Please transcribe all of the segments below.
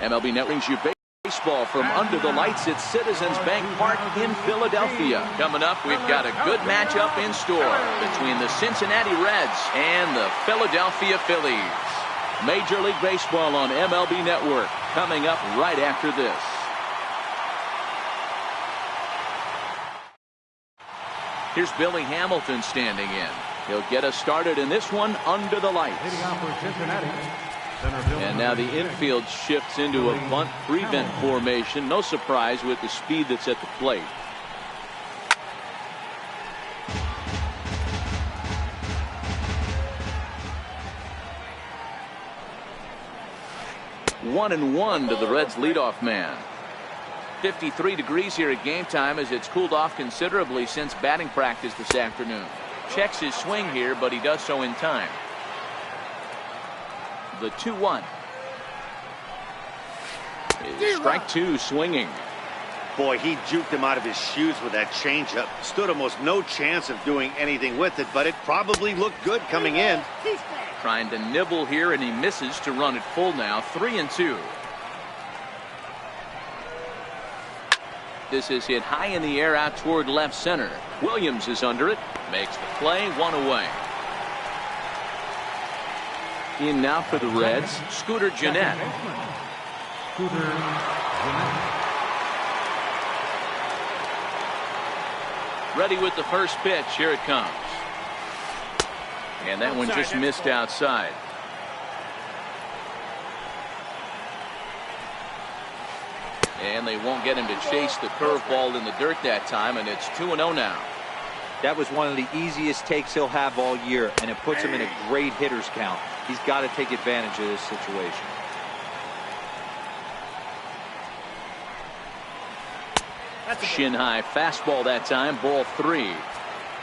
MLB Net brings you baseball from under the lights at Citizens Bank Park in Philadelphia. Coming up, we've got a good matchup in store between the Cincinnati Reds and the Philadelphia Phillies. Major League Baseball on MLB Network coming up right after this. Here's Billy Hamilton standing in. He'll get us started in this one under the lights. And now the infield shifts into a bunt prevent formation. No surprise with the speed that's at the plate. One and one to the Reds leadoff man. 53 degrees here at game time as it's cooled off considerably since batting practice this afternoon. Checks his swing here, but he does so in time. The 2-1. Strike two swinging. Boy, he juked him out of his shoes with that changeup. Stood almost no chance of doing anything with it, but it probably looked good coming in. Trying to nibble here, and he misses to run it full now. 3-2. This is hit high in the air out toward left center. Williams is under it. Makes the play. One away. In now for the Reds, Scooter Gennett. Ready with the first pitch. Here it comes. And that one just missed outside. And they won't get him to chase the curveball in the dirt that time, and it's 2-0 now. That was one of the easiest takes he'll have all year, and it puts him in a great hitter's count. He's got to take advantage of this situation. Shin high fastball that time. Ball 3.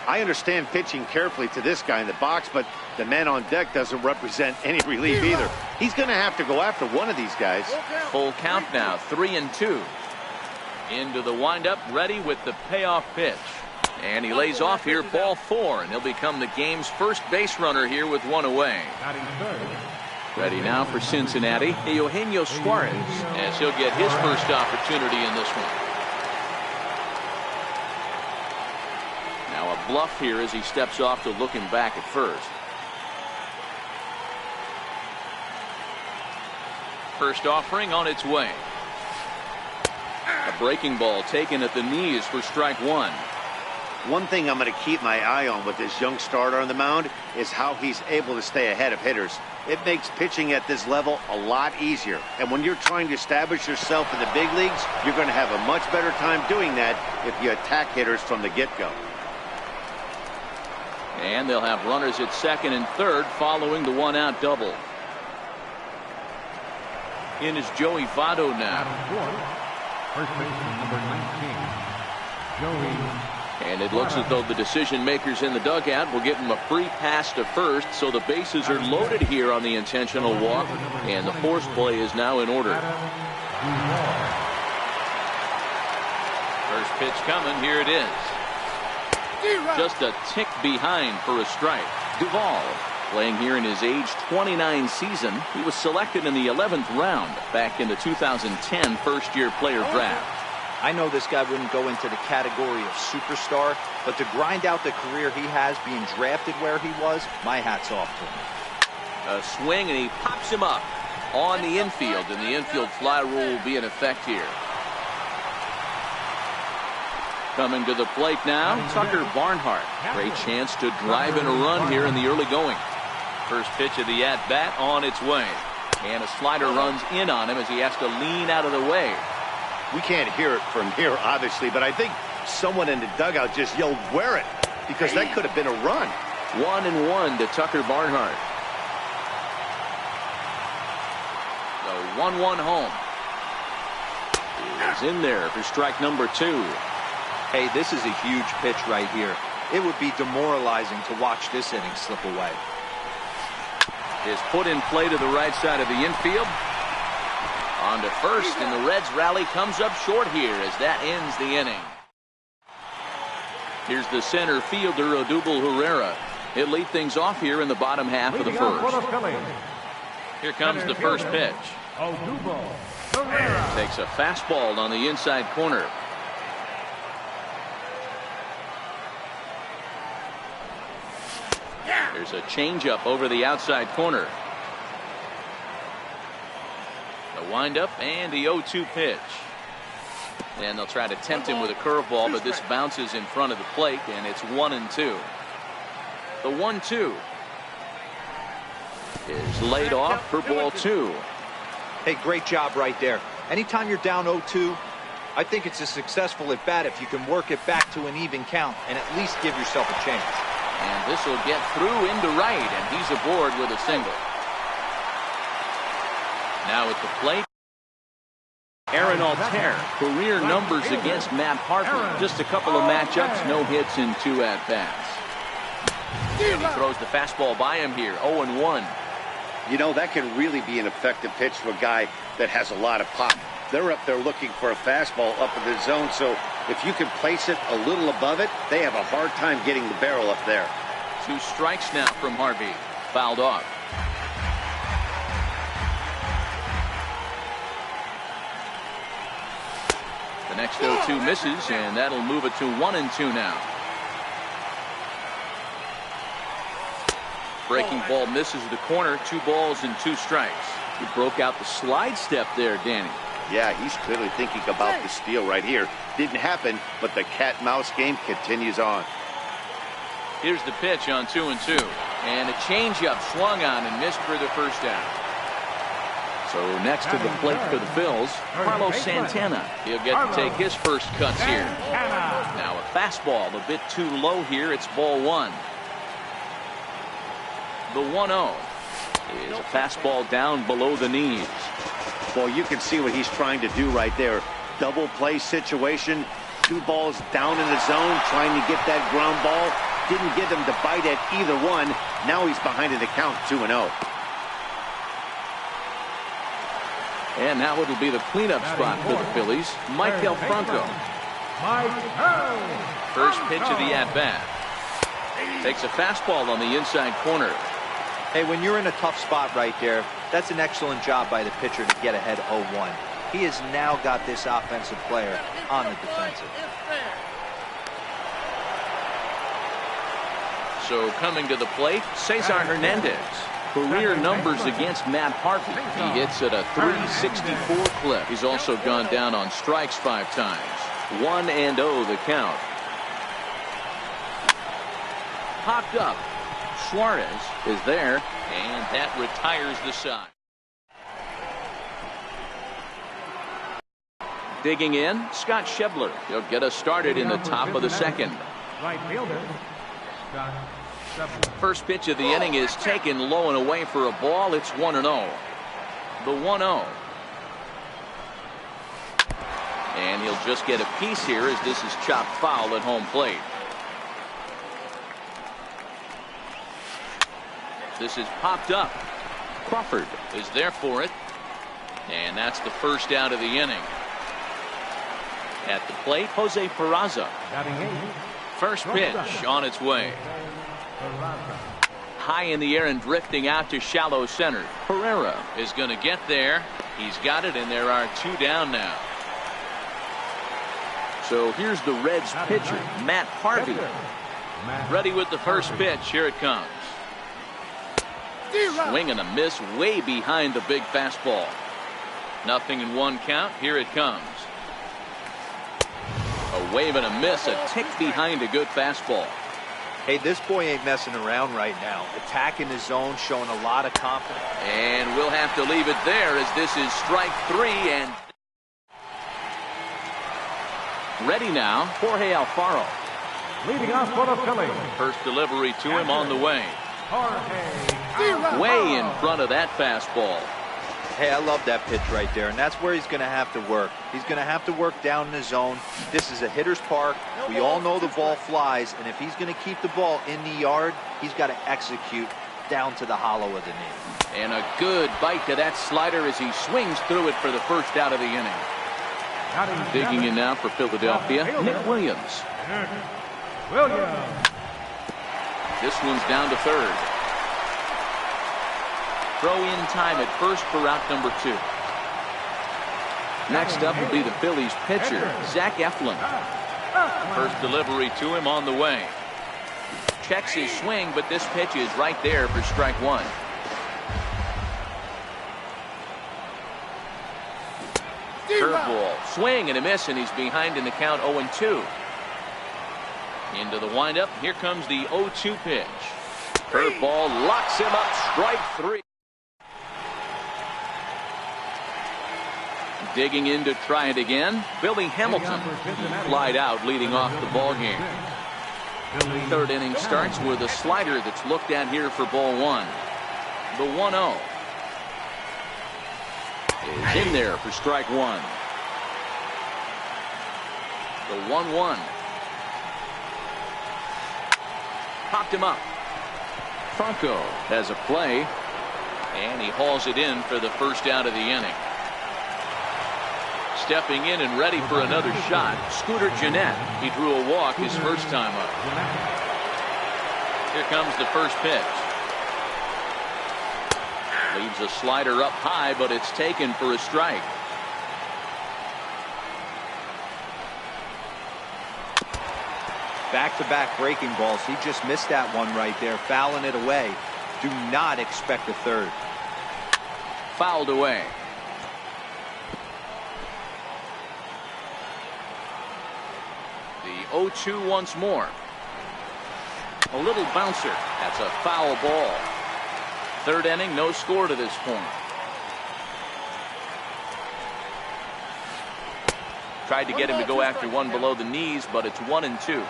I understand pitching carefully to this guy in the box, but the man on deck doesn't represent any relief either. He's going to have to go after one of these guys. Full count now. 3-2. Into the windup, ready with the payoff pitch. And he lays off here. Ball 4, and he'll become the game's first base runner here with one away. Ready now for Cincinnati, Eugenio Suarez, as he'll get his first opportunity in this one. Now a bluff here as he steps off to look him back at first. First offering on its way. A breaking ball taken at the knees for strike one. One thing I'm going to keep my eye on with this young starter on the mound is how he's able to stay ahead of hitters. It makes pitching at this level a lot easier. And when you're trying to establish yourself in the big leagues, you're going to have a much better time doing that if you attack hitters from the get-go. And they'll have runners at second and third following the one-out double. In is Joey Votto now. First baseman number 19, Joey. And it looks as though the decision makers in the dugout will give him a free pass to first, so the bases are loaded here on the intentional walk, and the force play is now in order. First pitch coming. Here it is. Just a tick behind for a strike. Duvall playing here in his age 29 season. He was selected in the 11th round back in the 2010 first-year player draft. I know this guy wouldn't go into the category of superstar, but to grind out the career he has being drafted where he was, my hat's off to him. A swing, and he pops him up on the infield, and the infield fly rule will be in effect here. Coming to the plate now, Tucker Barnhart. Great chance to drive in a run here in the early going. First pitch of the at-bat on its way. And a slider runs in on him as he has to lean out of the way. We can't hear it from here, obviously, but I think someone in the dugout just yelled, "Wear it," because that could have been a run. 1-1 to Tucker Barnhart. The 1-1 home. He's in there for strike number 2. Hey, this is a huge pitch right here. It would be demoralizing to watch this inning slip away. Is put in play to the right side of the infield. On to first, and the Reds rally comes up short here as that ends the inning. Here's the center fielder, Odubel Herrera. He'll lead things off here in the bottom half of the first. Here comes the first pitch. Takes a fastball on the inside corner. There's a changeup over the outside corner. The windup and the 0-2 pitch. And they'll try to tempt him with a curveball, but this bounces in front of the plate, and it's 1-2. The 1-2 is laid off for ball 2. Hey, great job right there. Anytime you're down 0-2, I think it's a successful at bat if you can work it back to an even count and at least give yourself a chance. And this will get through into right, and he's aboard with a single. Now at the plate, Aaron Altair. Career numbers against Matt Hartley. Just a couple of matchups, no hits in 2 at-bats. And he throws the fastball by him here, 0-1. You know, that can really be an effective pitch for a guy that has a lot of pop. They're up there looking for a fastball up in the zone, so if you can place it a little above it, they have a hard time getting the barrel up there. 2 strikes now from Harvey. Fouled off. The next 0-2 misses, and that'll move it to 1-2 now. Breaking ball misses the corner. 2 balls and 2 strikes. He broke out the slide step there, Danny. Yeah, he's clearly thinking about the steal right here. Didn't happen, but the cat-mouse game continues on. Here's the pitch on 2-2. And a changeup swung on and missed for the first down. So next to the plate for the Phils, Carlos Santana. He'll get to take his first cuts here. Now a fastball a bit too low here. It's ball 1. The 1-0 is a fastball down below the knees. Well, you can see what he's trying to do right there. Double play situation. 2 balls down in the zone, trying to get that ground ball. Didn't get him to bite at either one. Now he's behind in the count, 2-0. And now it'll be the cleanup spot for the Phillies, Michael Franco. First pitch of the at-bat. Takes a fastball on the inside corner. Hey, when you're in a tough spot right there, that's an excellent job by the pitcher to get ahead 0-1. He has now got this offensive player on the defensive. So coming to the plate, Cesar Hernandez. Career numbers against Matt Hartley. He hits at a .364 clip. He's also gone down on strikes 5 times. 1-0 the count. Popped up. Suarez is there, and that retires the side. Digging in, Scott Schebler. He'll get us started in the top of the second. Right fielder, Scott Schebler. First pitch of the inning is taken low and away for a ball. It's 1-0. The 1-0. And he'll just get a piece here as this is chopped foul at home plate. This is popped up. Crawford is there for it. And that's the first out of the inning. At the plate, Jose Peraza. First pitch on its way. High in the air and drifting out to shallow center. Pereira is going to get there. He's got it, and there are 2 down now. So here's the Reds pitcher, Matt Harvey. Ready with the first pitch. Here it comes. Swing and a miss way behind the big fastball. 0-1 count. Here it comes. A wave and a miss, a tick behind a good fastball. Hey, this boy ain't messing around right now. Attacking his zone, showing a lot of confidence. And we'll have to leave it there as this is strike 3. And ready now, Jorge Alfaro. Leading off for the Phillies. First delivery to him on the way. Jorge. Way in front of that fastball. Hey, I love that pitch right there, and that's where he's going to have to work. He's going to have to work down in the zone. This is a hitter's park. We all know the ball flies, and if he's going to keep the ball in the yard, he's got to execute down to the hollow of the knee. And a good bite to that slider as he swings through it for the first out of the inning. Digging in now for Philadelphia, Nick Williams. This one's down to third. Throw in time at first for out number 2. Next up will be the Phillies pitcher, Zach Eflin. First delivery to him on the way. Checks his swing, but this pitch is right there for strike one. Curveball, swing and a miss, and he's behind in the count 0-2. Into the windup, here comes the 0-2 pitch. Curveball locks him up, strike three. Digging in to try it again, Billy Hamilton. He flied out leading off the ball game. Third inning starts with a slider that's looked at here for ball one. The 1-0 is in there for strike one. The 1-1 popped him up. Franco has a play, and he hauls it in for the first out of the inning. Stepping in and ready for another shot, Scooter Gennett. He drew a walk his first time up. Here comes the first pitch. Leaves a slider up high, but it's taken for a strike. Back-to-back breaking balls. He just missed that one right there, fouling it away. Do not expect a third. Fouled away. The 0-2 once more. A little bouncer. That's a foul ball. Third inning, no score to this point. Tried to get him to go after one below the knees, but it's 1-2.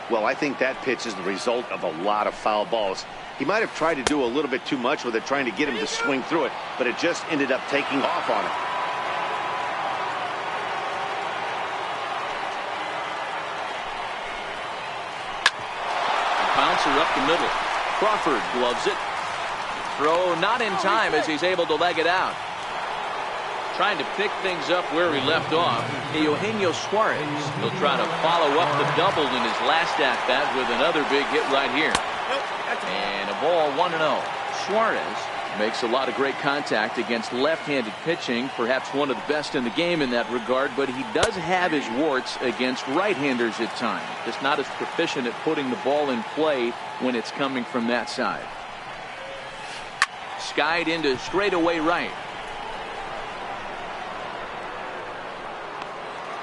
Well, I think that pitch is the result of a lot of foul balls. He might have tried to do a little bit too much with it, trying to get him to swing through it, but it just ended up taking off on him. Bouncer up the middle. Crawford gloves it. Throw not in time as he's able to leg it out. Trying to pick things up where he left off. Eugenio Suarez. He'll try to follow up the double in his last at-bat with another big hit right here. And a ball 1-0. Suarez makes a lot of great contact against left-handed pitching, perhaps one of the best in the game in that regard, but he does have his warts against right-handers at times. Just not as proficient at putting the ball in play when it's coming from that side. Skied into straightaway right.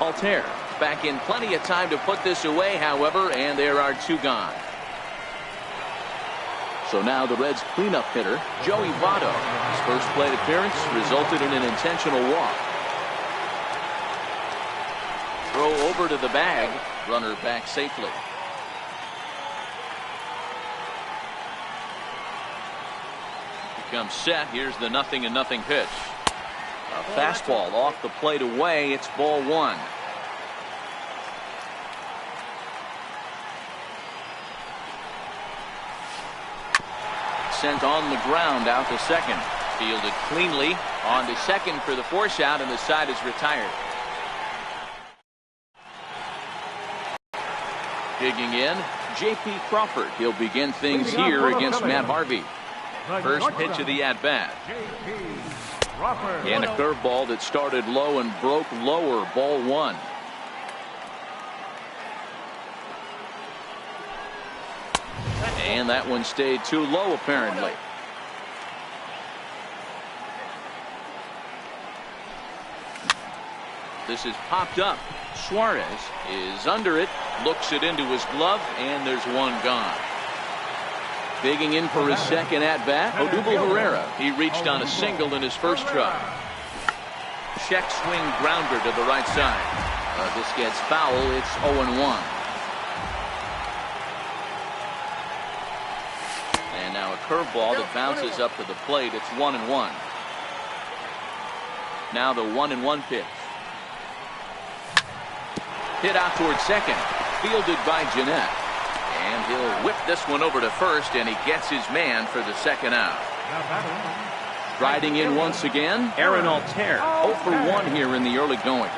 Altair back in plenty of time to put this away, however, and there are two gone. So now the Reds cleanup hitter, Joey Votto. His first plate appearance resulted in an intentional walk. Throw over to the bag, runner back safely. Becomes set. Here's the 0-0 pitch. A fastball off the plate away. It's ball one. Sent on the ground out to second. Fielded cleanly on to second for the force out, and the side is retired. Digging in, J.P. Crawford. He'll begin things here against Matt Harvey. First pitch of the at-bat. And a curveball that started low and broke lower, ball one. And that one stayed too low, apparently. This is popped up. Suarez is under it, looks it into his glove, and there's one gone. Digging in for his second at-bat, Odubel Herrera. He reached on a single in his first try. Check swing grounder to the right side. This gets foul. It's 0-1. And now a curveball that bounces up to the plate. It's 1-1. Now the 1-1 pitch. Hit out towards second. Fielded by Gennett. And he'll whip this one over to first, and he gets his man for the second out. Riding in once again, Aaron Altair. 0 for 1 here in the early going.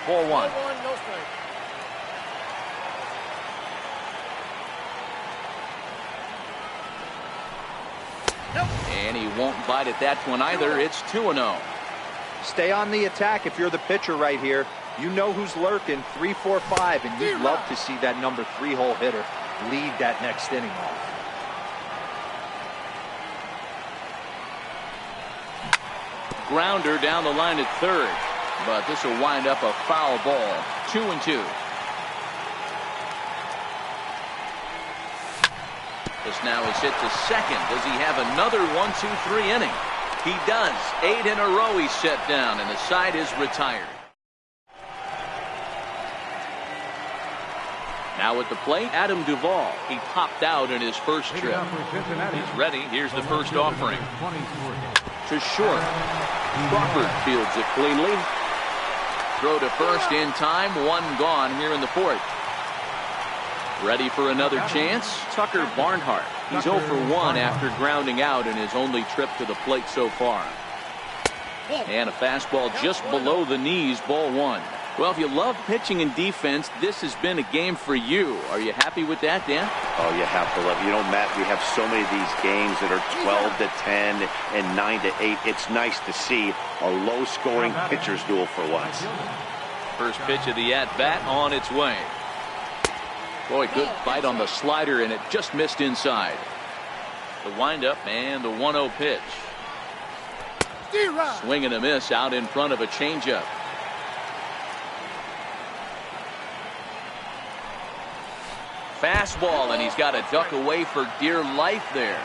4-1. And he won't bite at that one either. It's 2-0. Stay on the attack if you're the pitcher right here. You know who's lurking, 3, 4, 5, and you'd love to see that number 3-hole hitter lead that next inning off. Grounder down the line at third, but this will wind up a foul ball. 2-2. This now is hit to second. Does he have another 1-2-3 inning? He does. 8 in a row he's set down, and the side is retired. Now at the plate, Adam Duvall. He popped out in his first trip. He's ready. Here's the first offering. To short. Crawford fields it cleanly. Throw to first in time. 1 gone here in the fourth. Ready for another chance? Tucker Barnhart. He's 0 for 1 after grounding out in his only trip to the plate so far. And a fastball just below the knees, ball 1. Well, if you love pitching and defense, this has been a game for you. Are you happy with that, Dan? Oh, you have to love it. You know, Matt, we have so many of these games that are 12-10 and 9-8. It's nice to see a low-scoring pitcher's duel for once. First pitch of the at-bat on its way. Boy, good fight on the slider, and it just missed inside. The windup and the 1-0 pitch. Swing and a miss out in front of a changeup. Fastball, and he's got to duck away for dear life there.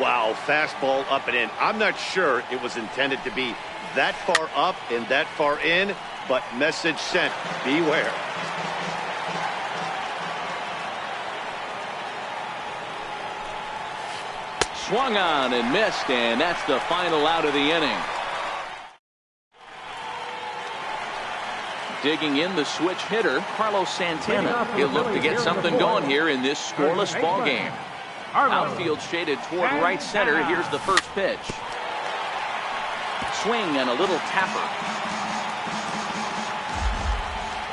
Wow, fastball up and in. I'm not sure it was intended to be that far up and that far in, but message sent. Beware. Swung on and missed, and that's the final out of the inning. Digging in the switch hitter, Carlos Santana. He'll look to get something going here in this scoreless ball game. Outfield shaded toward right center. Here's the first pitch. Swing and a little tapper.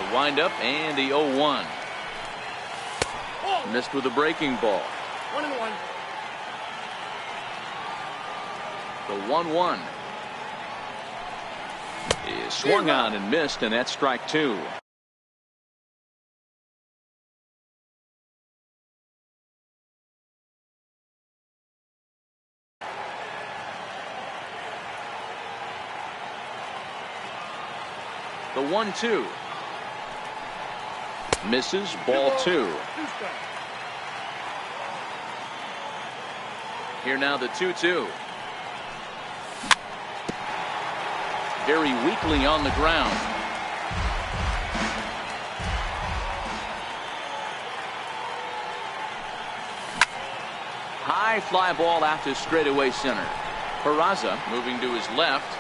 The windup and the 0-1. Missed with a breaking ball. 1-1. The 1-1 is swung on and missed, and that's strike 2. The 1-2 misses, ball 2. Here now the 2-2. Very weakly on the ground. High fly ball out to straightaway center. Peraza moving to his left.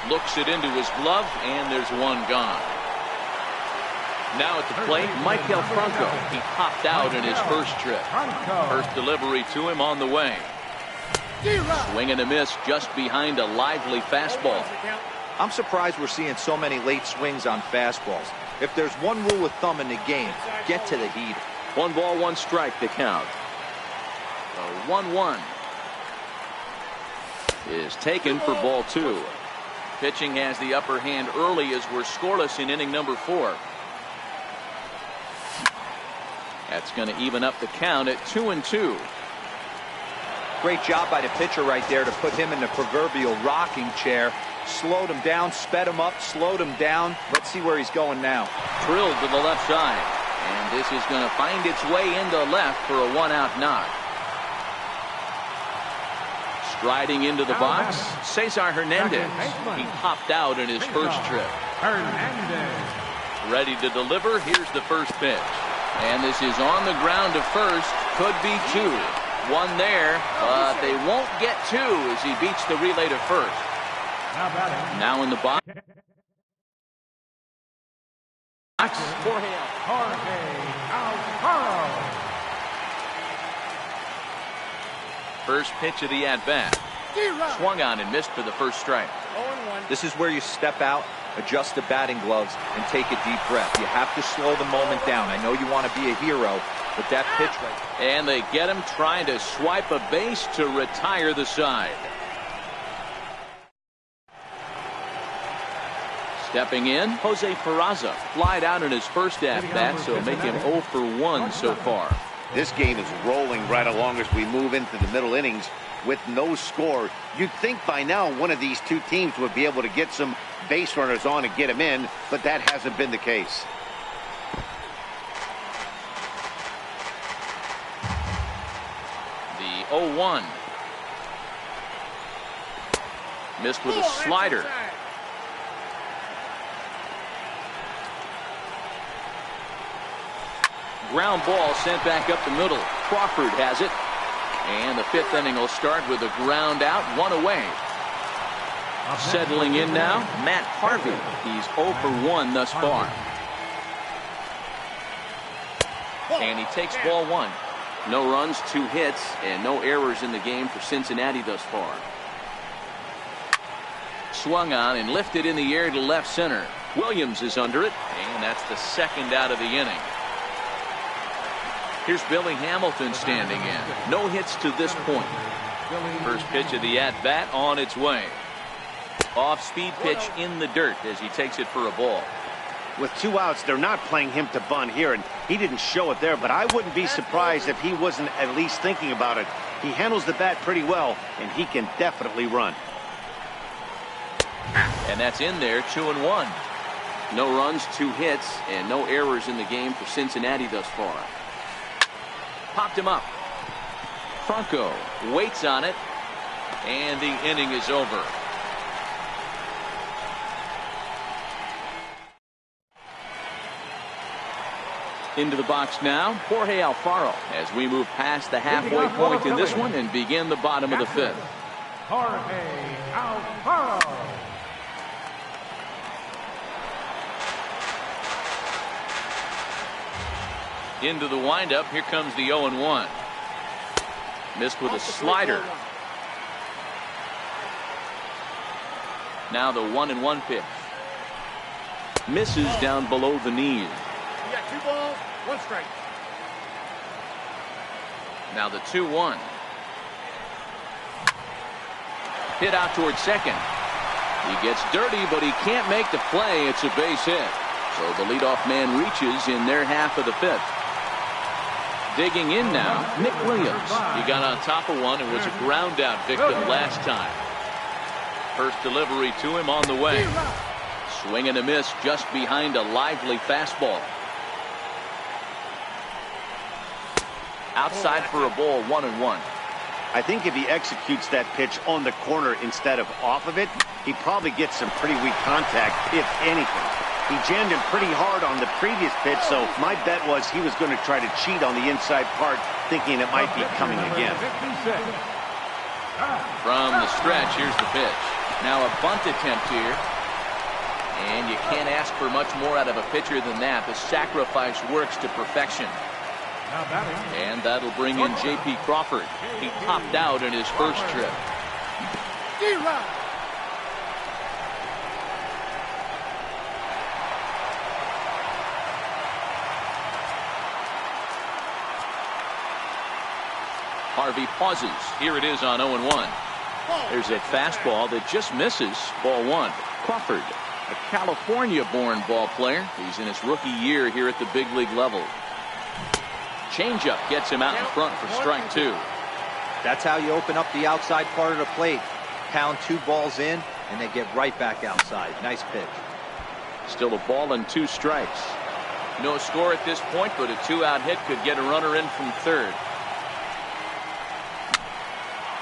Looks it into his glove, and there's 1 gone. Now at the plate, Michael Franco. He popped out in his first trip. First delivery to him on the way. Swing and a miss just behind a lively fastball. I'm surprised we're seeing so many late swings on fastballs. If there's one rule of thumb in the game, get to the heater. 1 ball, 1 strike to count. The 1-1 is taken for ball 2. Pitching has the upper hand early as we're scoreless in inning number 4. That's going to even up the count at 2-2. Great job by the pitcher right there to put him in the proverbial rocking chair. Slowed him down, sped him up, slowed him down. Let's see where he's going now. Drilled to the left side. And this is going to find its way into left for a 1-out knock. Striding into the box, Cesar Hernandez. He popped out in his first trip. Ready to deliver. Here's the first pitch. And this is on the ground to first. Could be 2. 1 there, but they won't get 2 as he beats the relay to first. Now in the box. First pitch of the at-bat. Swung on and missed for the first strike. This is where you step out, adjust the batting gloves, and take a deep breath. You have to slow the moment down. I know you want to be a hero, but that pitch right. And they get him trying to swipe a base to retire the side. Stepping in, Jose Peraza flied out in his first at-bat, so make him 0 for 1 so far. This game is rolling right along as we move into the middle innings with no score. You'd think by now one of these two teams would be able to get some base runners on and get them in, but that hasn't been the case. The 0-1. Missed with a slider. Ground ball sent back up the middle. Crawford has it. And the fifth inning will start with a ground out, 1 away. Settling in now, Matt Harvey. He's 0 for 1 thus far. And he takes ball 1. No runs, 2 hits, and no errors in the game for Cincinnati thus far. Swung on and lifted in the air to left center. Williams is under it, and that's the second out of the inning. Here's Billy Hamilton standing in. No hits to this point. First pitch of the at-bat on its way. Off-speed pitch in the dirt as he takes it for a ball. With 2 outs, they're not playing him to bunt here, and he didn't show it there, but I wouldn't be surprised if he wasn't at least thinking about it. He handles the bat pretty well, and he can definitely run. And that's in there, 2-1. No runs, 2 hits, and no errors in the game for Cincinnati thus far. Popped him up. Franco waits on it, and the inning is over. Into the box now, Jorge Alfaro, as we move past the halfway point in this one and begin the bottom of the 5th. Jorge Alfaro. Into the windup. Here comes the 0-1. Missed with a slider. Now the 1-1 pitch. Misses down below the knees. You got 2 balls, 1 strike. Now the 2-1. Hit out towards second. He gets dirty, but he can't make the play. It's a base hit. So the leadoff man reaches in their half of the 5th. Digging in now, Nick Williams. He got on top of one and was a ground out victim last time. First delivery to him on the way. Swing and a miss just behind a lively fastball. Outside for a ball, 1-1. I think if he executes that pitch on the corner instead of off of it, he probably gets some pretty weak contact, if anything. He jammed him pretty hard on the previous pitch, so my bet was he was going to try to cheat on the inside part, thinking it might be coming again. From the stretch, here's the pitch. Now a bunt attempt here. And you can't ask for much more out of a pitcher than that. The sacrifice works to perfection. And that'll bring in J.P. Crawford. He popped out in his first trip. Harvey pauses. Here it is on 0-1. There's a fastball that just misses. Ball 1. Crawford, a California-born ball player. He's in his rookie year here at the big league level. Changeup gets him out in front for strike 2. That's how you open up the outside part of the plate. Pound 2 balls in, and they get right back outside. Nice pitch. Still a ball and 2 strikes. No score at this point, but a 2-out hit could get a runner in from third.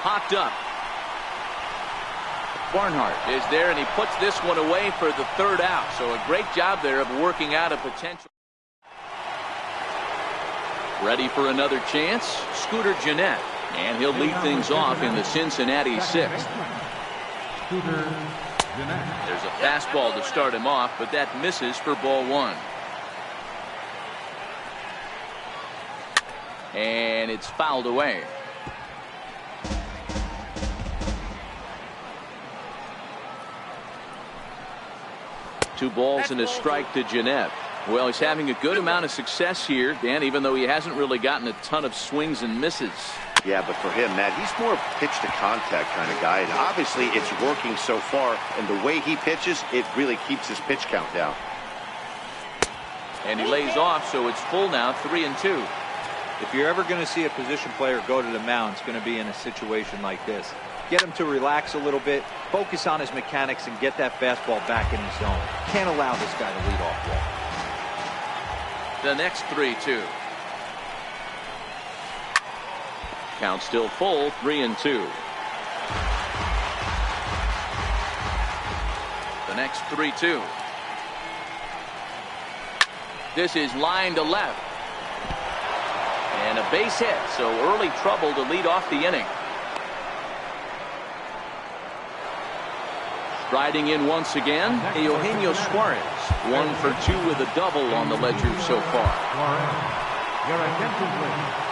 Popped up. Barnhart is there, and he puts this one away for the 3rd out. So a great job there of working out a potential. Ready for another chance, Scooter Gennett, and he'll lead things off in the Cincinnati 6th. There's a fastball to start him off, but that misses for ball 1. And it's fouled away. Two balls and a strike to Gennett. Well, he's having a good amount of success here, Dan, even though he hasn't really gotten a ton of swings and misses. Yeah, but for him, Matt, he's more pitch to contact kind of guy. And obviously, it's working so far. And the way he pitches, it really keeps his pitch count down. And he lays off, so it's full now, 3-2. If you're ever going to see a position player go to the mound, it's going to be in a situation like this. Get him to relax a little bit, focus on his mechanics, and get that fastball back in his zone. Can't allow this guy to lead off walk. The next 3-2. Count still full, 3-2. The next 3-2. This is line to left. And a base hit, so early trouble to lead off the inning. Riding in once again, Eugenio Suarez. 1 for 2 with a double on the ledger so far. Suarez, your attention please.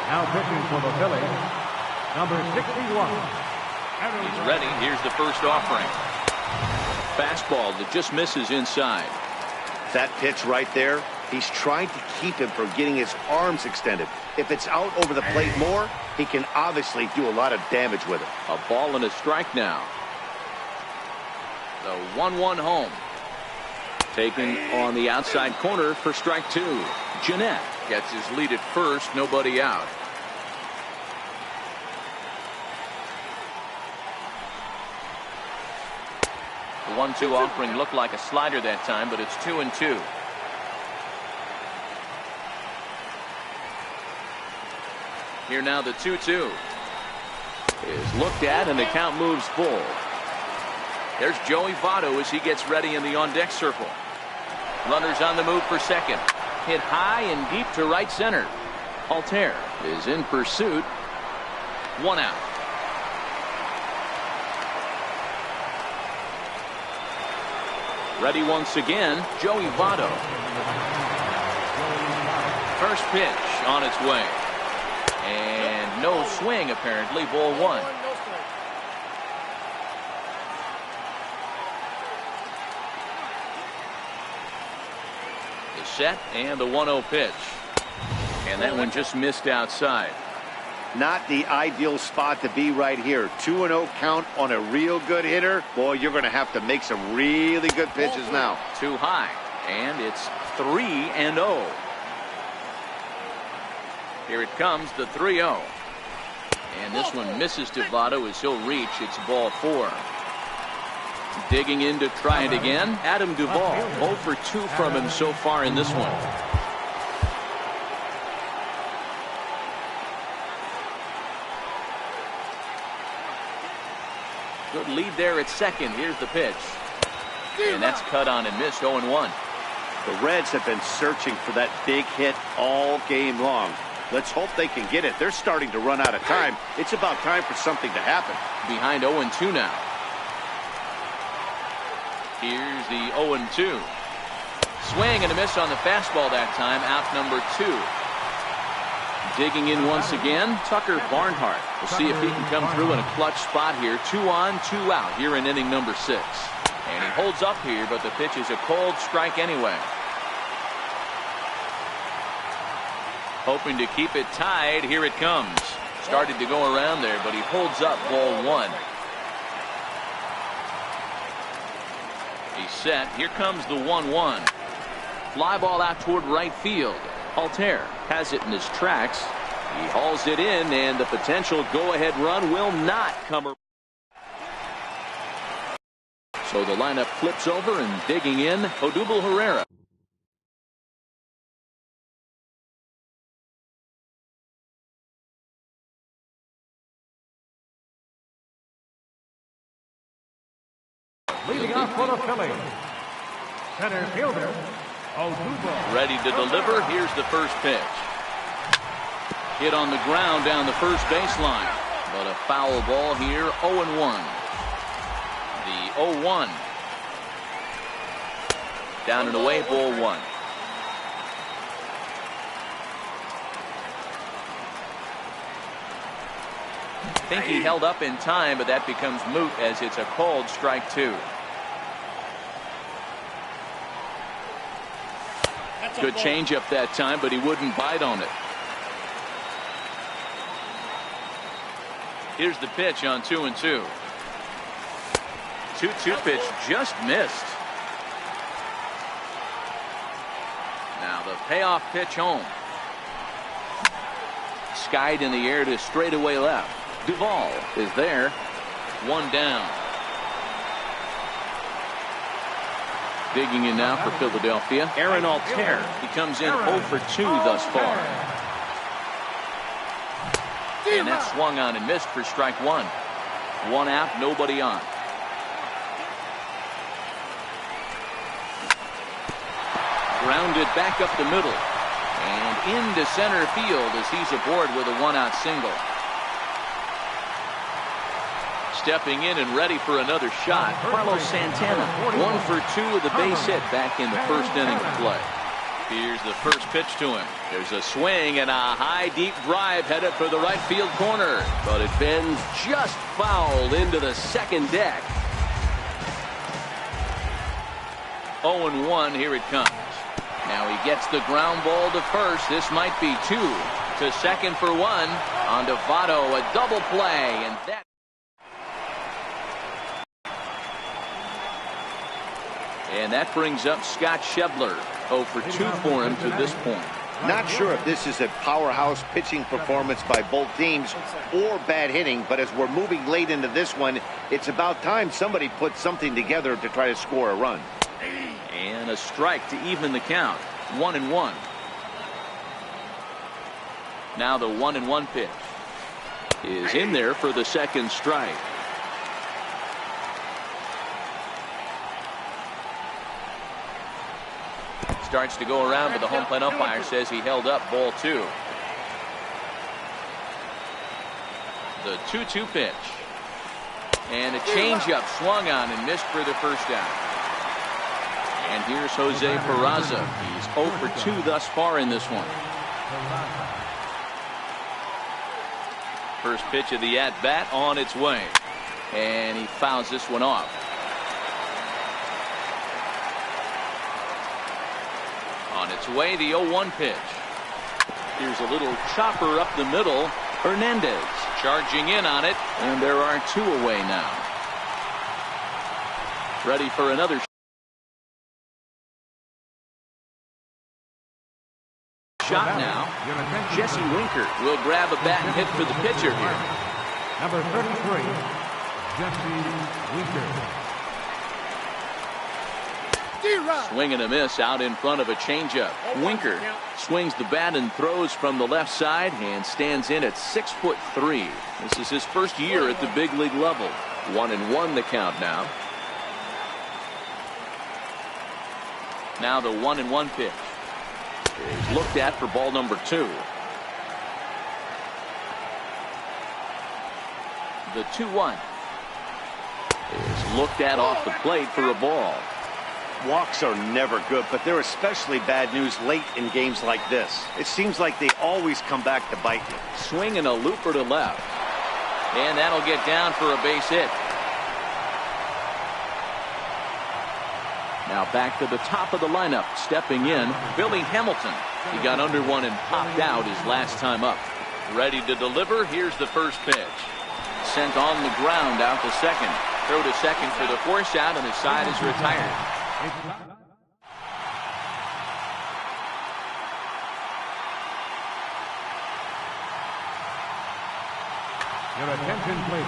Now pitching for the Phillies, number 61. He's ready. Here's the first offering. Fastball that just misses inside. That pitch right there, he's trying to keep him from getting his arms extended. If it's out over the plate more, he can obviously do a lot of damage with it. A ball and a strike now. The 1-1 home. Taken on the outside corner for strike 2. Jeanette gets his lead at first, nobody out. The 1-2 offering looked like a slider that time, but it's 2-2. Here now the 2-2 is looked at, and the count moves full. There's Joey Votto as he gets ready in the on-deck circle. Runners on the move for second. Hit high and deep to right center. Altair is in pursuit. 1 out. Ready once again, Joey Votto. First pitch on its way. And no swing apparently, ball 1. The set and the 1-0 pitch. And that one just missed outside. Not the ideal spot to be right here. 2-0 count on a real good hitter. Boy, you're going to have to make some really good pitches now. Too high. And it's 3-0. Here it comes, the 3-0. And this one misses to Votto as he'll reach. It's ball 4. Digging in to try it again. Adam Duvall. 0 for 2 from him so far in this one. Good lead there at second. Here's the pitch. And that's cut on and missed. 0-1. The Reds have been searching for that big hit all game long. Let's hope they can get it. They're starting to run out of time. It's about time for something to happen. Behind 0-2 now. Here's the 0-2. Swing and a miss on the fastball that time. Out number 2. Digging in once again, Tucker Barnhart. We'll see if he can come through in a clutch spot here. 2 on, 2 out here in inning number 6. And he holds up here, but the pitch is a cold strike anyway. Hoping to keep it tied. Here it comes. Started to go around there, but he holds up ball 1. He's set. Here comes the 1-1. Fly ball out toward right field. Altair has it in his tracks. He hauls it in, and the potential go-ahead run will not come. So the lineup flips over, and digging in, Odubel Herrera. Leading off for the Phillies, center fielder, Odubel. Ready to deliver. Here's the first pitch. Hit on the ground down the first baseline. But a foul ball here. 0-1. The 0-1. Down and away, ball 1. I think he held up in time, but that becomes moot as it's a called strike 2. Good changeup that time, but he wouldn't bite on it. Here's the pitch on 2-2. 2-2 pitch just missed. Now the payoff pitch home. Skied in the air to straightaway left. Duvall is there. One down. Digging in now for Philadelphia, Aaron Altair. He comes in 0 for 2 thus far. And that swung on and missed for strike one. One out, nobody on. Grounded back up the middle. And into center field as he's aboard with a one-out single. Stepping in and ready for another shot, Carlos Santana. 1 for 2 with a base hit back in the first inning of play. Here's the first pitch to him. There's a swing and a high deep drive headed for the right field corner, but it bends just foul into the second deck. 0-1, here it comes. Now he gets the ground ball to first. This might be 2. To second for 1. On to Votto, a double play, and that. And that brings up Scott Schebler. 0 for 2 for him to this point. Not sure if this is a powerhouse pitching performance by both teams or bad hitting, but as we're moving late into this one, it's about time somebody put something together to try to score a run. And a strike to even the count. 1-1. Now the 1-1 pitch is in there for the second strike. Starts to go around, but the home plate umpire says he held up ball 2. The 2-2 pitch. And a changeup swung on and missed for the first out. And here's Jose Peraza. He's 0 for 2 thus far in this one. First pitch of the at-bat on its way. And he fouls this one off. On its way, the 0-1 pitch. Here's a little chopper up the middle. Hernandez charging in on it. And there are 2 away now. Ready for another shot now. Jesse Winker will grab a bat and hit for the pitcher here. Number 33, Jesse Winker. Swing and a miss out in front of a changeup. Winker swings the bat and throws from the left side and stands in at 6'3". This is his first year at the big league level. 1-1 the count now. Now the 1-1 pitch is looked at for ball number 2. The 2-1 is looked at off the plate for a ball. Walks are never good, but they're especially bad news late in games like this. It seems like they always come back to bite you. Swing and a looper to left. And that'll get down for a base hit. Now back to the top of the lineup. Stepping in, Billy Hamilton. He got under one and popped out his last time up. Ready to deliver. Here's the first pitch. Sent on the ground out to second. Throw to second for the force out, and his side is retired. Your attention, please.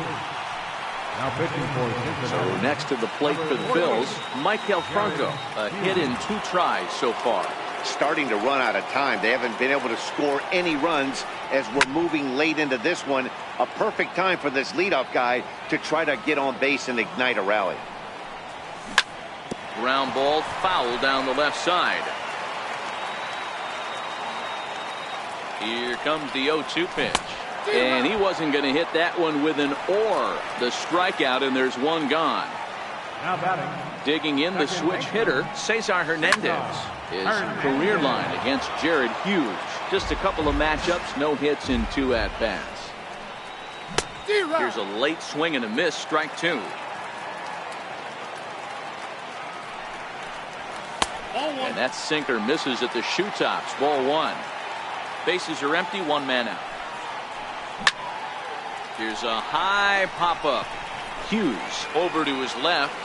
Now pitching for So next to the plate for the Phils, Maikel Franco. A hit in 2 tries so far. Starting to run out of time. They haven't been able to score any runs as we're moving late into this one. A perfect time for this leadoff guy to try to get on base and ignite a rally. Ground ball foul down the left side. Here comes the 0-2 pitch. And he wasn't going to hit that one with an or. The strikeout, and there's one gone. Now batting. Digging in the switch hitter, Cesar Hernandez. His career line against Jared Hughes. Just a couple of matchups, no hits in 2 at-bats. Here's a late swing and a miss, strike 2. And that sinker misses at the shoe tops. Ball one. Bases are empty. One man out. Here's a high pop-up. Hughes over to his left.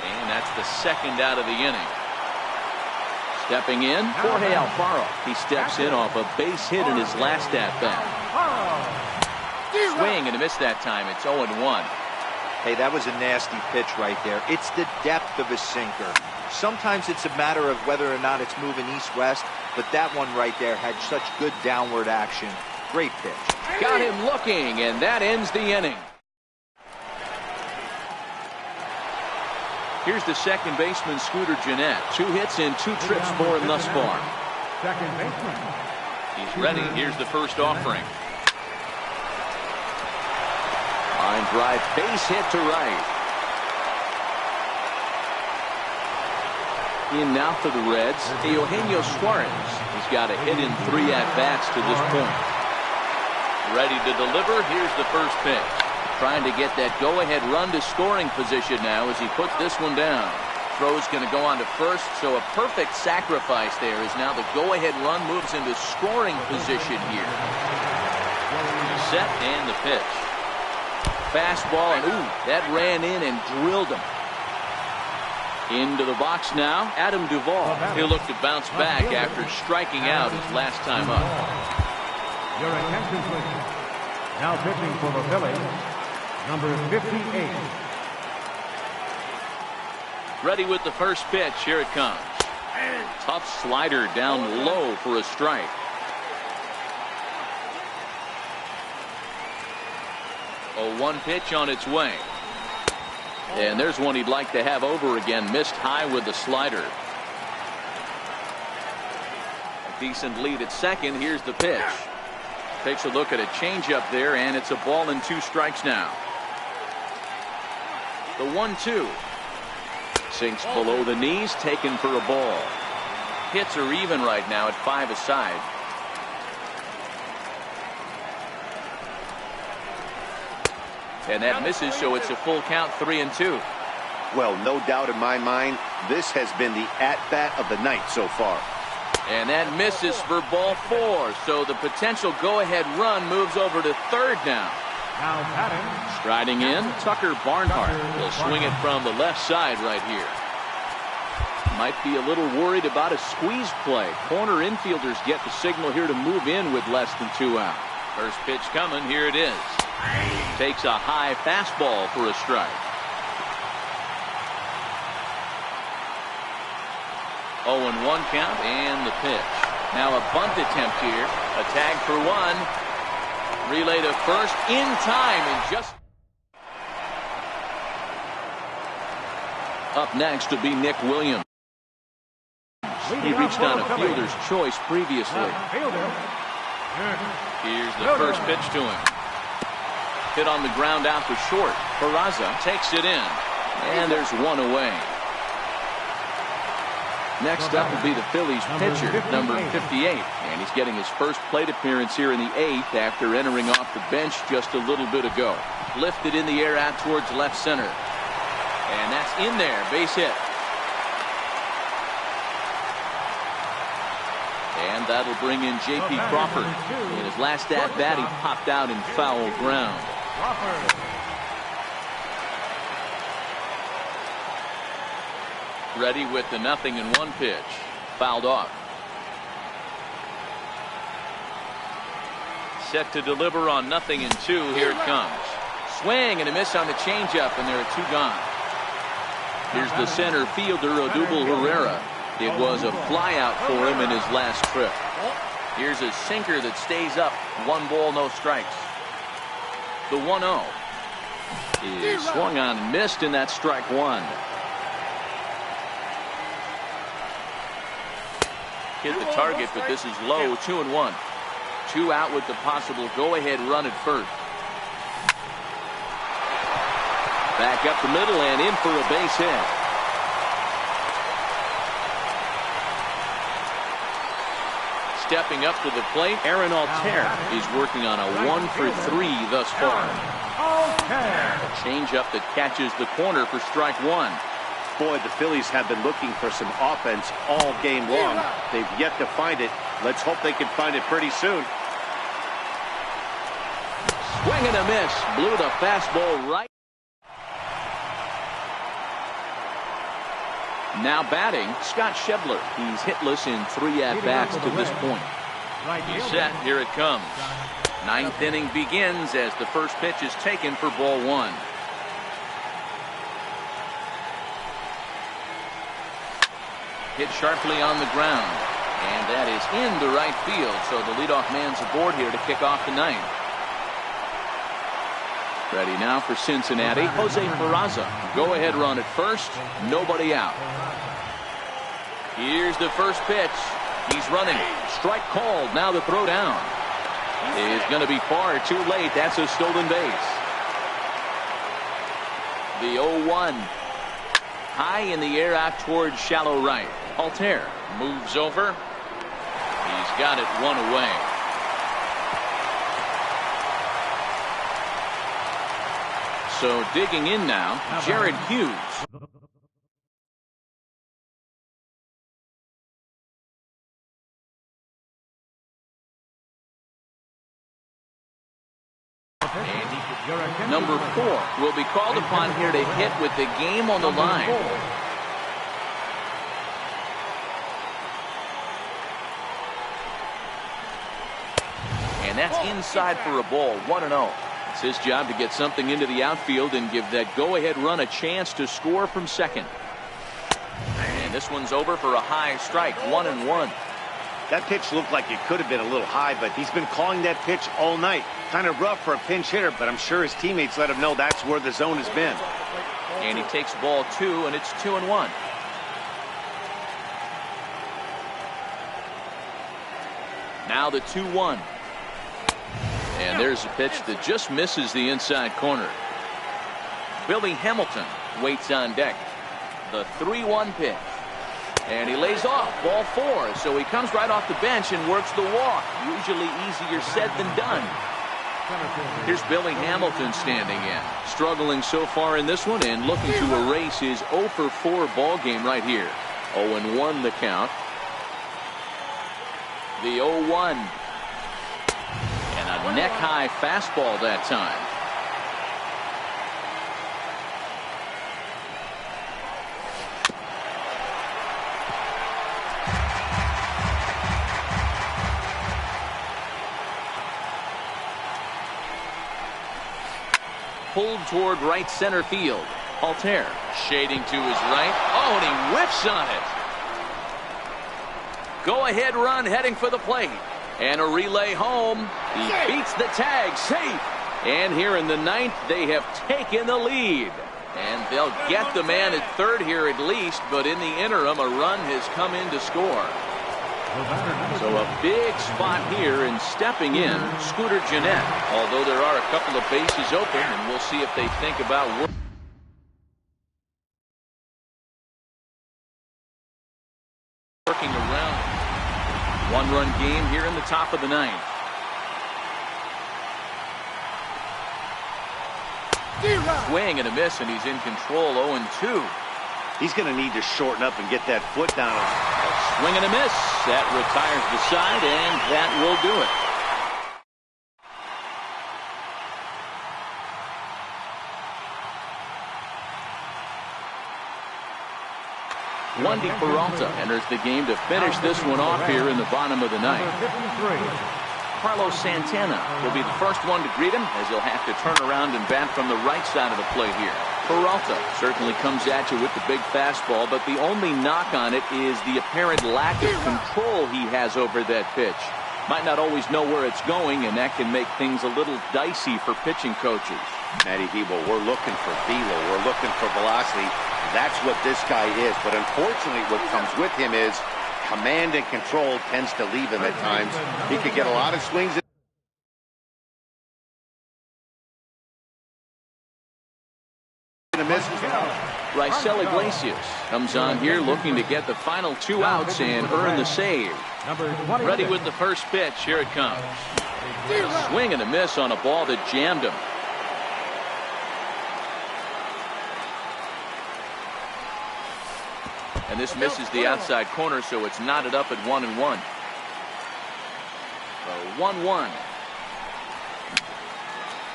And that's the second out of the inning. Stepping in, Jorge Alfaro. He steps in off a base hit in his last at-bat. Swing and a miss that time. It's 0-1. Hey, that was a nasty pitch right there. It's the depth of a sinker. Sometimes it's a matter of whether or not it's moving east-west, but that one right there had such good downward action. Great pitch. Got him looking, and that ends the inning. Here's the second baseman, Scooter Gennett. 2 hits and 2 trips for him thus far. Second baseman. He's ready. Here's the first offering. Line drive, base hit to right. In now for the Reds, Eugenio Suarez. He's got a hit in 3 at-bats to this point. Ready to deliver. Here's the first pitch. Trying to get that go-ahead run to scoring position now as he puts this one down. Throw's going to go on to first, so a perfect sacrifice there as now the go-ahead run moves into scoring position here. Set and the pitch. Fastball, and ooh, that ran in and drilled him. Into the box now, Adam Duvall. He'll look to bounce back after striking out his last time up. Your attention, please. Now pitching for the Phillies, number 58. Ready with the first pitch. Here it comes. Tough slider down low for a strike. A 1 pitch on its way. And there's one he'd like to have over again. Missed high with the slider. A decent lead at second. Here's the pitch. Takes a look at a changeup there, and it's a ball and 2 strikes now. The 1-2. Sinks below the knees, taken for a ball. Hits are even right now at 5 aside. And that misses, so it's a full count, 3-2. Well, no doubt in my mind, this has been the at-bat of the night so far. And that misses for ball 4, so the potential go-ahead run moves over to third now. Now batting. Striding in, Tucker Barnhart. He'll swing it from the left side right here. Might be a little worried about a squeeze play. Corner infielders get the signal here to move in with less than 2 out. First pitch coming, here it is. Takes a high fastball for a strike. 0-1 count and the pitch. Now a bunt attempt here. A tag for 1. Relay to first in time and just. Up next will be Nick Williams. He reached on a fielder's choice previously. Here's the first pitch to him. Hit on the ground out to short. Peraza takes it in. And there's 1 away. Next up will be the Phillies pitcher, number 58. And he's getting his first plate appearance here in the 8th after entering off the bench just a little bit ago. Lifted in the air out towards left center. And that's in there. Base hit. And that'll bring in J.P. Crawford. In his last at-bat, he popped out in foul ground. Ready with the 0-1 pitch. Fouled off. Set to deliver on 0-2. Here it comes. Swing and a miss on the changeup, and there are 2 gone. Here's the center fielder, Odubel Herrera. It was a flyout for him in his last trip. Here's a sinker that stays up. 1 ball, no strikes. The 1-0 is swung on and missed, and that's strike 1. Hit the target, but this is low. 2-1. 2 out with the possible go-ahead run at first. Back up the middle and in for a base hit. Stepping up to the plate, Aaron Altair. He's working on a 1 for 3 thus far. A changeup that catches the corner for strike 1. Boy, the Phillies have been looking for some offense all game long. They've yet to find it. Let's hope they can find it pretty soon. Swing and a miss. Blew the fastball right. Now batting, Scott Schebler. He's hitless in 3 at-bats to this point. He's set. Here it comes. 9th inning begins as the first pitch is taken for ball 1. Hit sharply on the ground. And that is into right field. So the leadoff man's aboard here to kick off the 9th. Ready now for Cincinnati. Jose Peraza. Go-ahead run at first. Nobody out. Here's the first pitch. He's running. Strike called. Now the throw down is going to be far too late. That's a stolen base. The 0-1. High in the air out towards shallow right. Altair moves over. He's got it 1 away. So digging in now, Jared Hughes. Number 4 will be called upon here to hit with the game on the line. And that's inside for a ball, 1-0. It's his job to get something into the outfield and give that go-ahead run a chance to score from second. And this one's over for a high strike, 1-1. That pitch looked like it could have been a little high, but he's been calling that pitch all night. Kind of rough for a pinch hitter, but I'm sure his teammates let him know that's where the zone has been. And he takes ball 2, and it's 2-1. Now the 2-1. And there's a pitch that just misses the inside corner. Billy Hamilton waits on deck. The 3-1 pitch. And he lays off, ball 4. So he comes right off the bench and works the walk. Usually easier said than done. Here's Billy Hamilton standing in. Struggling so far in this one and looking to erase his 0-for-4 ball game right here. 0-1 the count. The 0-1. And a neck-high fastball that time. Pulled toward right center field. Altair shading to his right. Oh, and he whiffs on it. Go ahead run heading for the plate. And a relay home. He beats the tag. Safe. And here in the 9th, they have taken the lead. And they'll get the man at third here at least. But in the interim, a run has come in to score. So a big spot here, and stepping in, Scooter Gennett. Although there are a couple of bases open, and we'll see if they think about working around. 1-run game here in the top of the 9th. Swing and a miss, and he's in control. 0-2. He's going to need to shorten up and get that foot down. Swing and a miss. That retires the side, and that will do it. Wandy Peralta enters the game to finish this one off here in the bottom of the 9th. Carlos Santana will be the first one to greet him, as he'll have to turn around and bat from the right side of the plate here. Peralta certainly comes at you with the big fastball, but the only knock on it is the apparent lack of control he has over that pitch. Might not always know where it's going, and that can make things a little dicey for pitching coaches. Matty Hebo, we're looking for velo. We're looking for velocity. That's what this guy is. But unfortunately, what comes with him is command and control tends to leave him at times. He could get a lot of swings. Raisel Iglesias comes on here looking to get the final 2 outs and earn the save. Ready with the first pitch. Here it comes. Swing and a miss on a ball that jammed him. And this misses the outside corner, so it's knotted up at 1-1. So 1-1.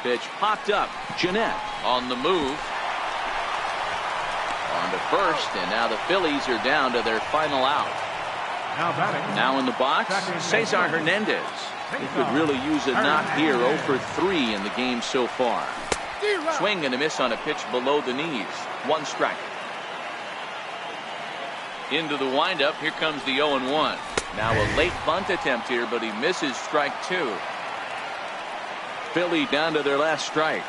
Pitch popped up. Jeanette on the move. On to first, and now the Phillies are down to their final out. Now batting. Now in the box, Cesar Hernandez. He could really use a knock here. 0 for 3 in the game so far. Swing and a miss on a pitch below the knees. 1 strike. Into the windup. Here comes the 0-1. Now a late bunt attempt here, but he misses strike 2. Philly down to their last strike.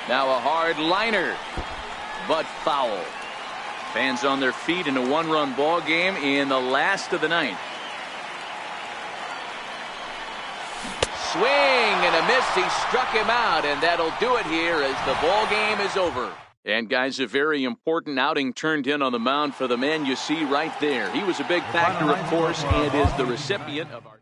Now a hard liner, but foul. Fans on their feet in a 1-run ball game in the last of the 9th. Swing and a miss. He struck him out, and that'll do it here as the ball game is over. And guys, a very important outing turned in on the mound for the man you see right there. He was a big factor, of course, and is the recipient of our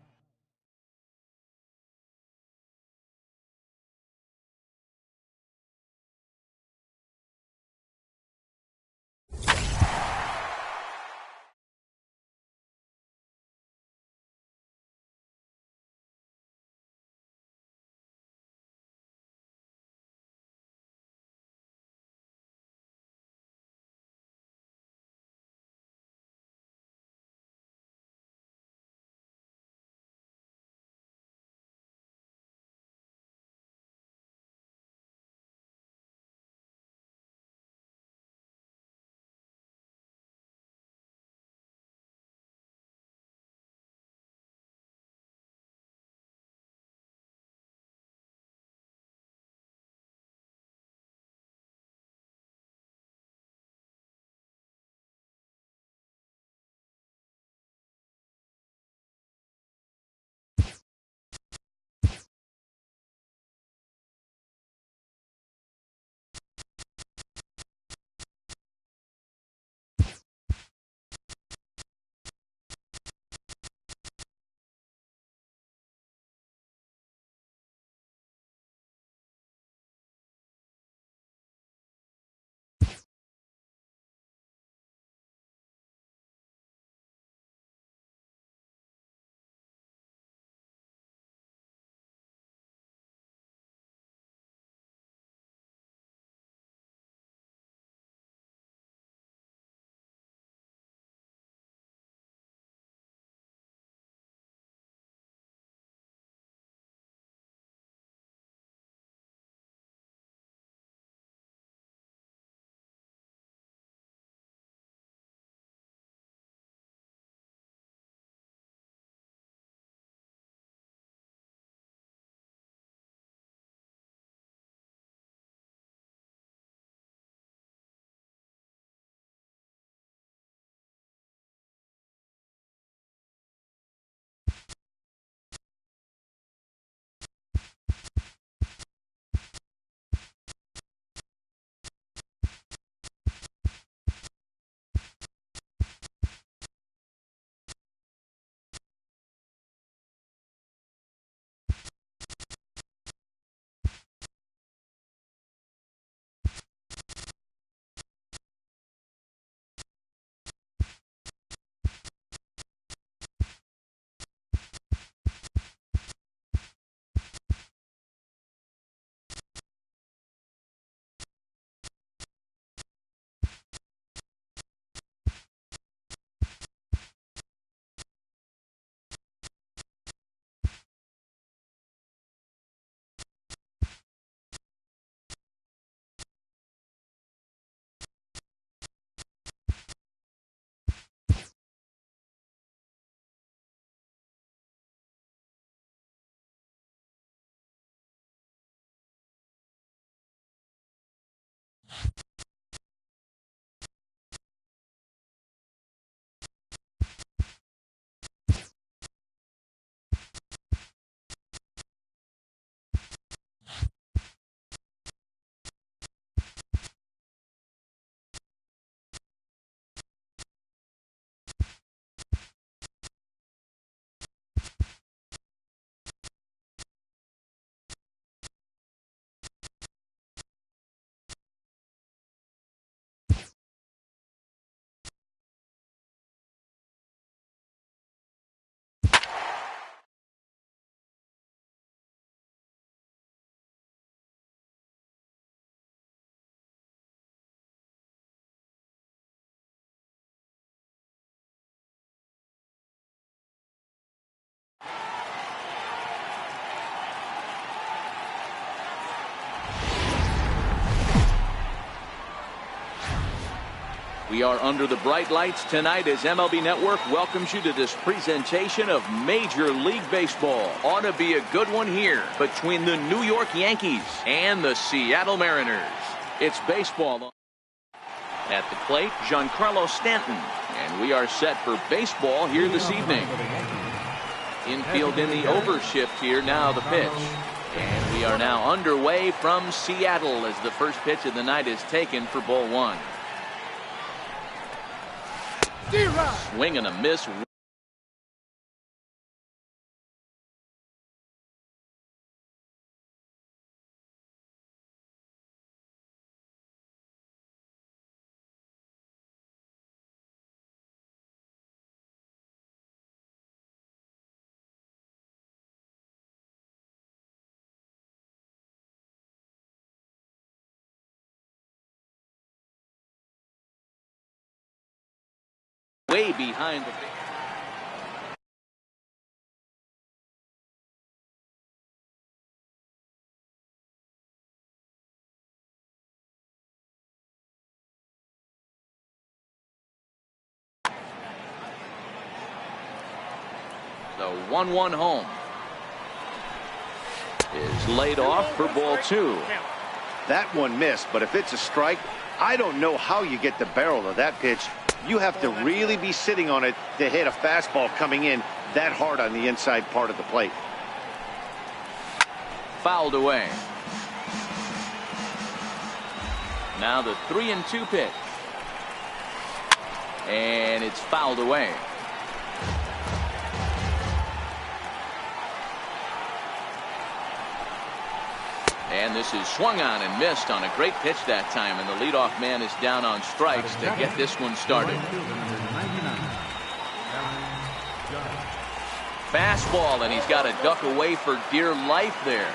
We are under the bright lights tonight as MLB Network welcomes you to this presentation of Major League Baseball. Ought to be a good one here between the New York Yankees and the Seattle Mariners. It's baseball. At the plate, Giancarlo Stanton. And we are set for baseball here this evening. Infield in the overshift here, now the pitch. And we are now underway from Seattle as the first pitch of the night is taken for ball one. Swing and a miss. Way behind the the 1-1 home is laid off for ball two. That one missed, but if it's a strike, I don't know how you get the barrel of that pitch. You have to really be sitting on it to hit a fastball coming in that hard on the inside part of the plate. Fouled away. Now the 3-2 pitch. And it's fouled away. And this is swung on and missed on a great pitch that time. And the leadoff man is down on strikes to get this one started. Fastball, and he's got to duck away for dear life there.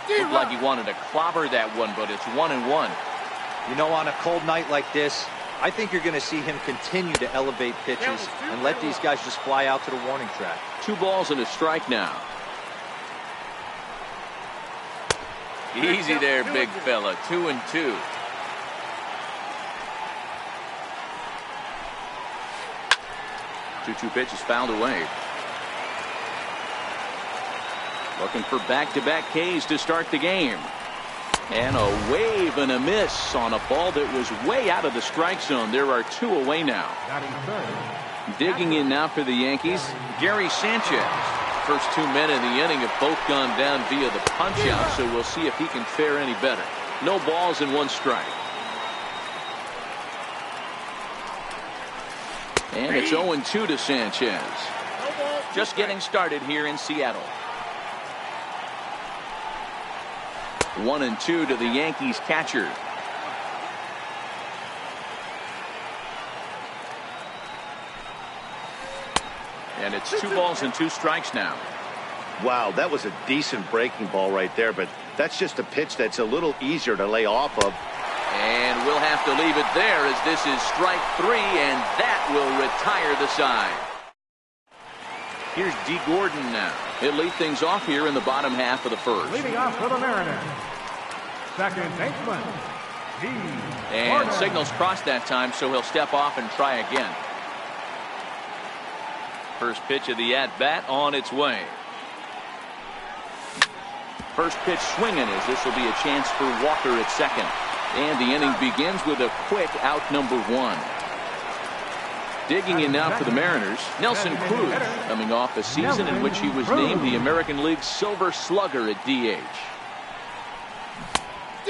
Looked like he wanted to clobber that one, but it's 1-1. You know, on a cold night like this, I think you're going to see him continue to elevate pitches and let these guys just fly out to the warning track. 2 balls and a strike now. Easy there, big fella. 2-2. Two pitch is fouled away. Looking for back-to-back Ks to start the game. And a wave and a miss on a ball that was way out of the strike zone. There are 2 away now. Digging in now for the Yankees, Gary Sanchez. First 2 men in the inning have both gone down via the punch-out, so we'll see if he can fare any better. No balls and 1 strike. And it's 0-2 to Sanchez. Just getting started here in Seattle. 1-2 to the Yankees catcher. And it's 2 balls and 2 strikes now. Wow, that was a decent breaking ball right there, but that's just a pitch that's a little easier to lay off of. And we'll have to leave it there as this is strike 3, and that will retire the side. Here's D. Gordon now. He'll lead things off here in the bottom half of the first. Leading off for the Mariners, second baseman, D. And Gordon. signals crossed that time, so he'll step off and try again. First pitch of the at-bat on its way. First pitch swinging as this will be a chance for Walker at second. And the inning begins with a quick out number 1. Digging in now for the Mariners, Nelson Cruz, coming off a season in which he was named the American League's Silver Slugger at DH.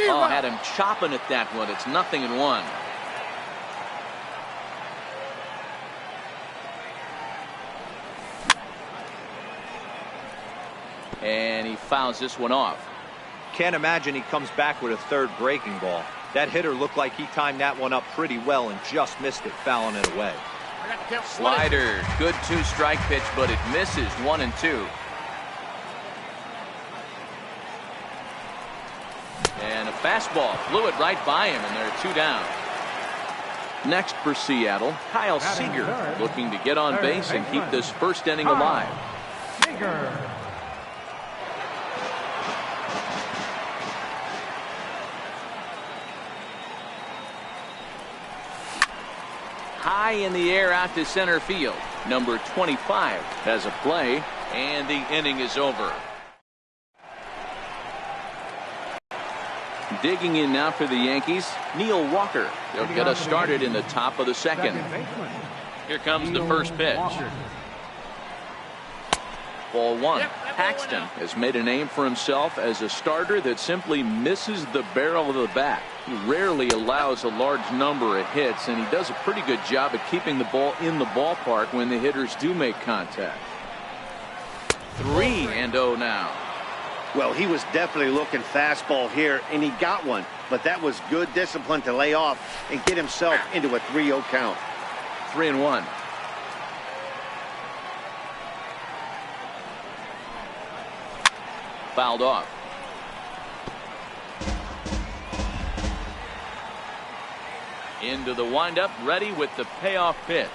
Oh, had him chopping at that one. It's 0-1. And he fouls this one off. Can't imagine he comes back with a 3rd breaking ball. That hitter looked like he timed that one up pretty well and just missed it, fouling it away. Slider, good 2-strike pitch, but it misses. 1-2. And a fastball flew it right by him, and there are 2 down. Next for Seattle, Kyle Seager, looking to get on base and keep this first inning alive. high in the air out to center field. Number 25 has a play, and the inning is over. Digging in now for the Yankees, Neil Walker. He'll get us started in the top of the second. Here comes the first pitch. Ball one. Paxton has made a name for himself as a starter that simply misses the barrel of the bat. He rarely allows a large number of hits, and he does a pretty good job at keeping the ball in the ballpark when the hitters do make contact. 3-0 now. Well, he was definitely looking fastball here, and he got one. But that was good discipline to lay off and get himself into a 3-0 count. 3-1. Fouled off. Into the windup, ready with the payoff pitch.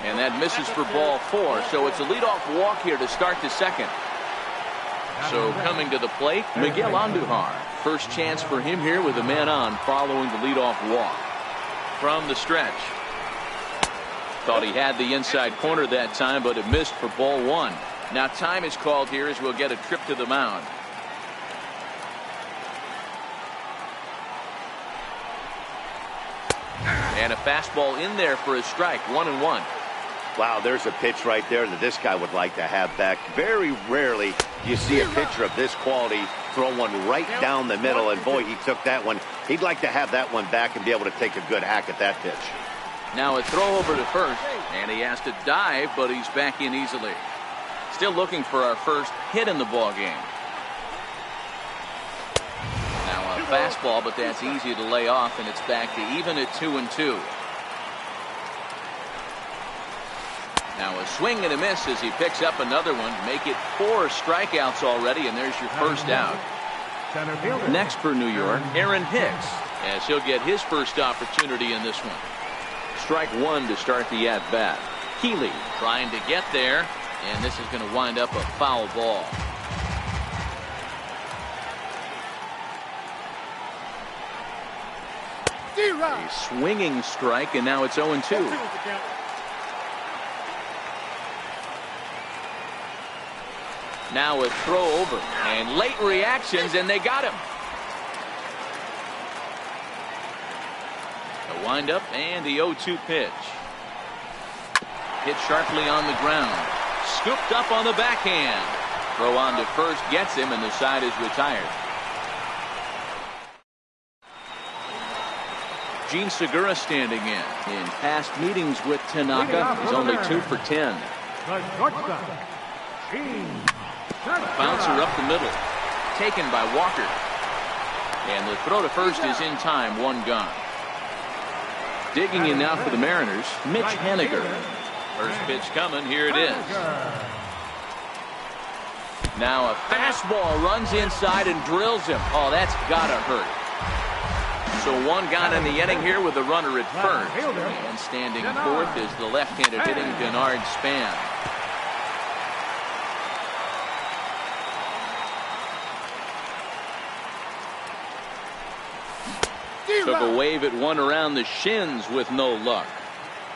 And that misses for ball 4, so it's a leadoff walk here to start the second. So coming to the plate, Miguel Andujar. First chance for him here with a man on following the leadoff walk. From the stretch. Thought he had the inside corner that time, but it missed for ball 1. Now time is called here as we'll get a trip to the mound. And a fastball in there for a strike. 1-1. Wow, there's a pitch right there that this guy would like to have back. Very rarely do you see a pitcher of this quality throw one right down the middle, and boy, he took that one. He'd like to have that one back and be able to take a good hack at that pitch. Now a throw over to first, and he has to dive, but he's back in easily. Still looking for our first hit in the ball game. Now a fastball, but that's easy to lay off, and it's back to even at 2-2. Now a swing and a miss as he picks up another one. Make it 4 strikeouts already, and there's your first out. Next for New York, Aaron Hicks, as he'll get his first opportunity in this one. Strike 1 to start the at-bat. Keeley trying to get there, and this is going to wind up a foul ball. A swinging strike, and now it's 0-2. Now a throw over, and late reactions, and they got him. A windup and the 0-2 pitch. Hit sharply on the ground. Scooped up on the backhand. Throw on to first gets him, and the side is retired. Gene Segura standing in. In past meetings with Tanaka, he's only 2 for 10. Bouncer up the middle. Taken by Walker. And the throw to first is in time. 1 gone. Digging in now for the Mariners, Mitch Haniger. First pitch coming. Here it is. Now a fastball runs inside and drills him. Oh, that's gotta hurt. So 1 gone in the inning here with a runner at first. And standing fourth is the left-handed hitting Denard Span. Took a wave at one around the shins with no luck.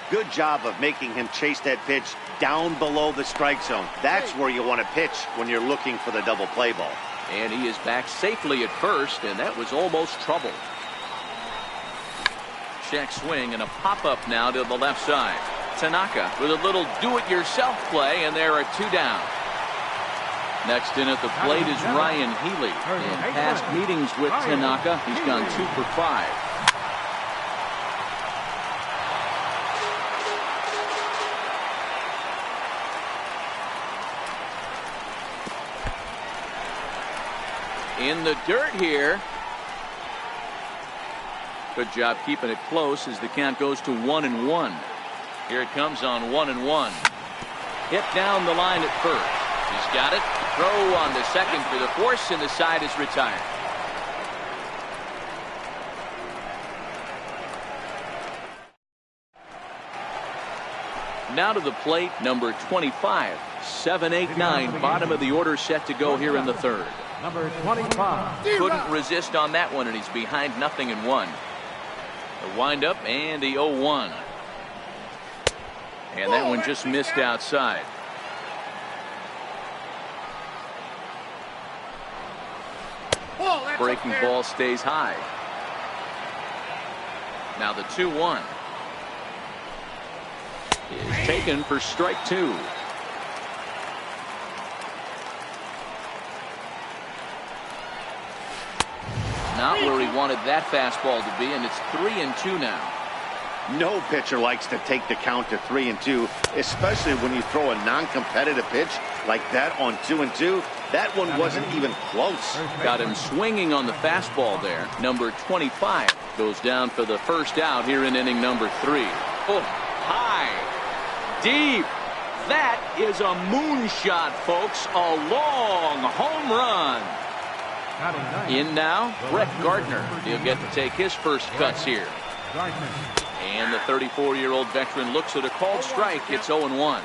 Good job of making him chase that pitch down below the strike zone. That's where you want to pitch when you're looking for the double play ball. And he is back safely at first, and that was almost trouble. Check swing and a pop-up now to the left side. Tanaka with a little do-it-yourself play, and there are 2 down. Next in at the plate is Ryan Healy. In past meetings with Tanaka, he's gone 2 for 5. In the dirt here. Good job keeping it close as the count goes to 1-1. Here it comes on 1-1. Hit down the line at first. He's got it. Throw on to second for the force, and the side is retired. Now to the plate, number 25. 7, 8, 9. Bottom of the order set to go here in the third. Number 25. Couldn't resist on that one, and he's behind 0-1. The windup and the 0-1. And that one just missed outside. Breaking ball stays high. Now the 2-1 is taken for strike 2. Not where he wanted that fastball to be, and it's 3-2 now. No pitcher likes to take the count to 3-2, especially when you throw a non-competitive pitch like that on 2-2. That one wasn't even close. Got him swinging on the fastball there. Number 25 goes down for the first out here in inning number 3. Oh, high, deep. That is a moonshot, folks. A long home run. In now, Brett Gardner. He'll get to take his first cuts here. And the 34-year-old veteran looks at a called strike. It's 0-1.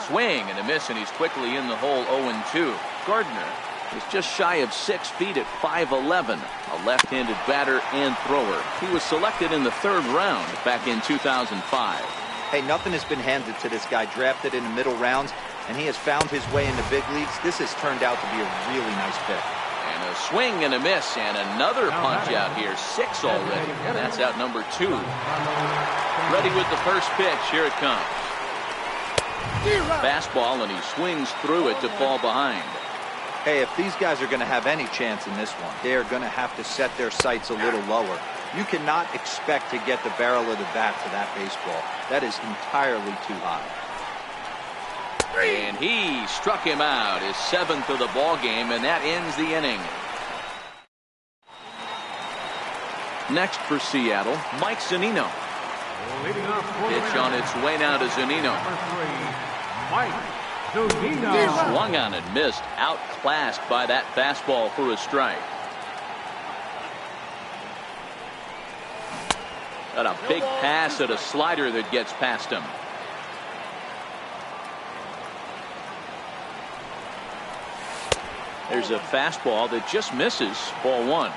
Swing and a miss, and he's quickly in the hole. 0-2. Gardner is just shy of 6 feet at 5'11", a left-handed batter and thrower. He was selected in the 3rd round back in 2005. Hey, nothing has been handed to this guy. Drafted in the middle rounds, and he has found his way in the big leagues. This has turned out to be a really nice pick. And a swing and a miss, and another punch out here. 6 already, and that's out number 2. Ready with the first pitch. Here it comes. Fastball, and he swings through it to fall behind. Hey, if these guys are going to have any chance in this one, they are going to have to set their sights a little lower. You cannot expect to get the barrel of the bat to that baseball. That is entirely too high. And he struck him out, his 7th of the ball game, and that ends the inning. Next for Seattle, Mike Zunino. Pitch on its way now to Zunino. Swung on and missed, outclassed by that fastball for a strike. Got a big pass at a slider that gets past him. There's a fastball that just misses. Ball 1.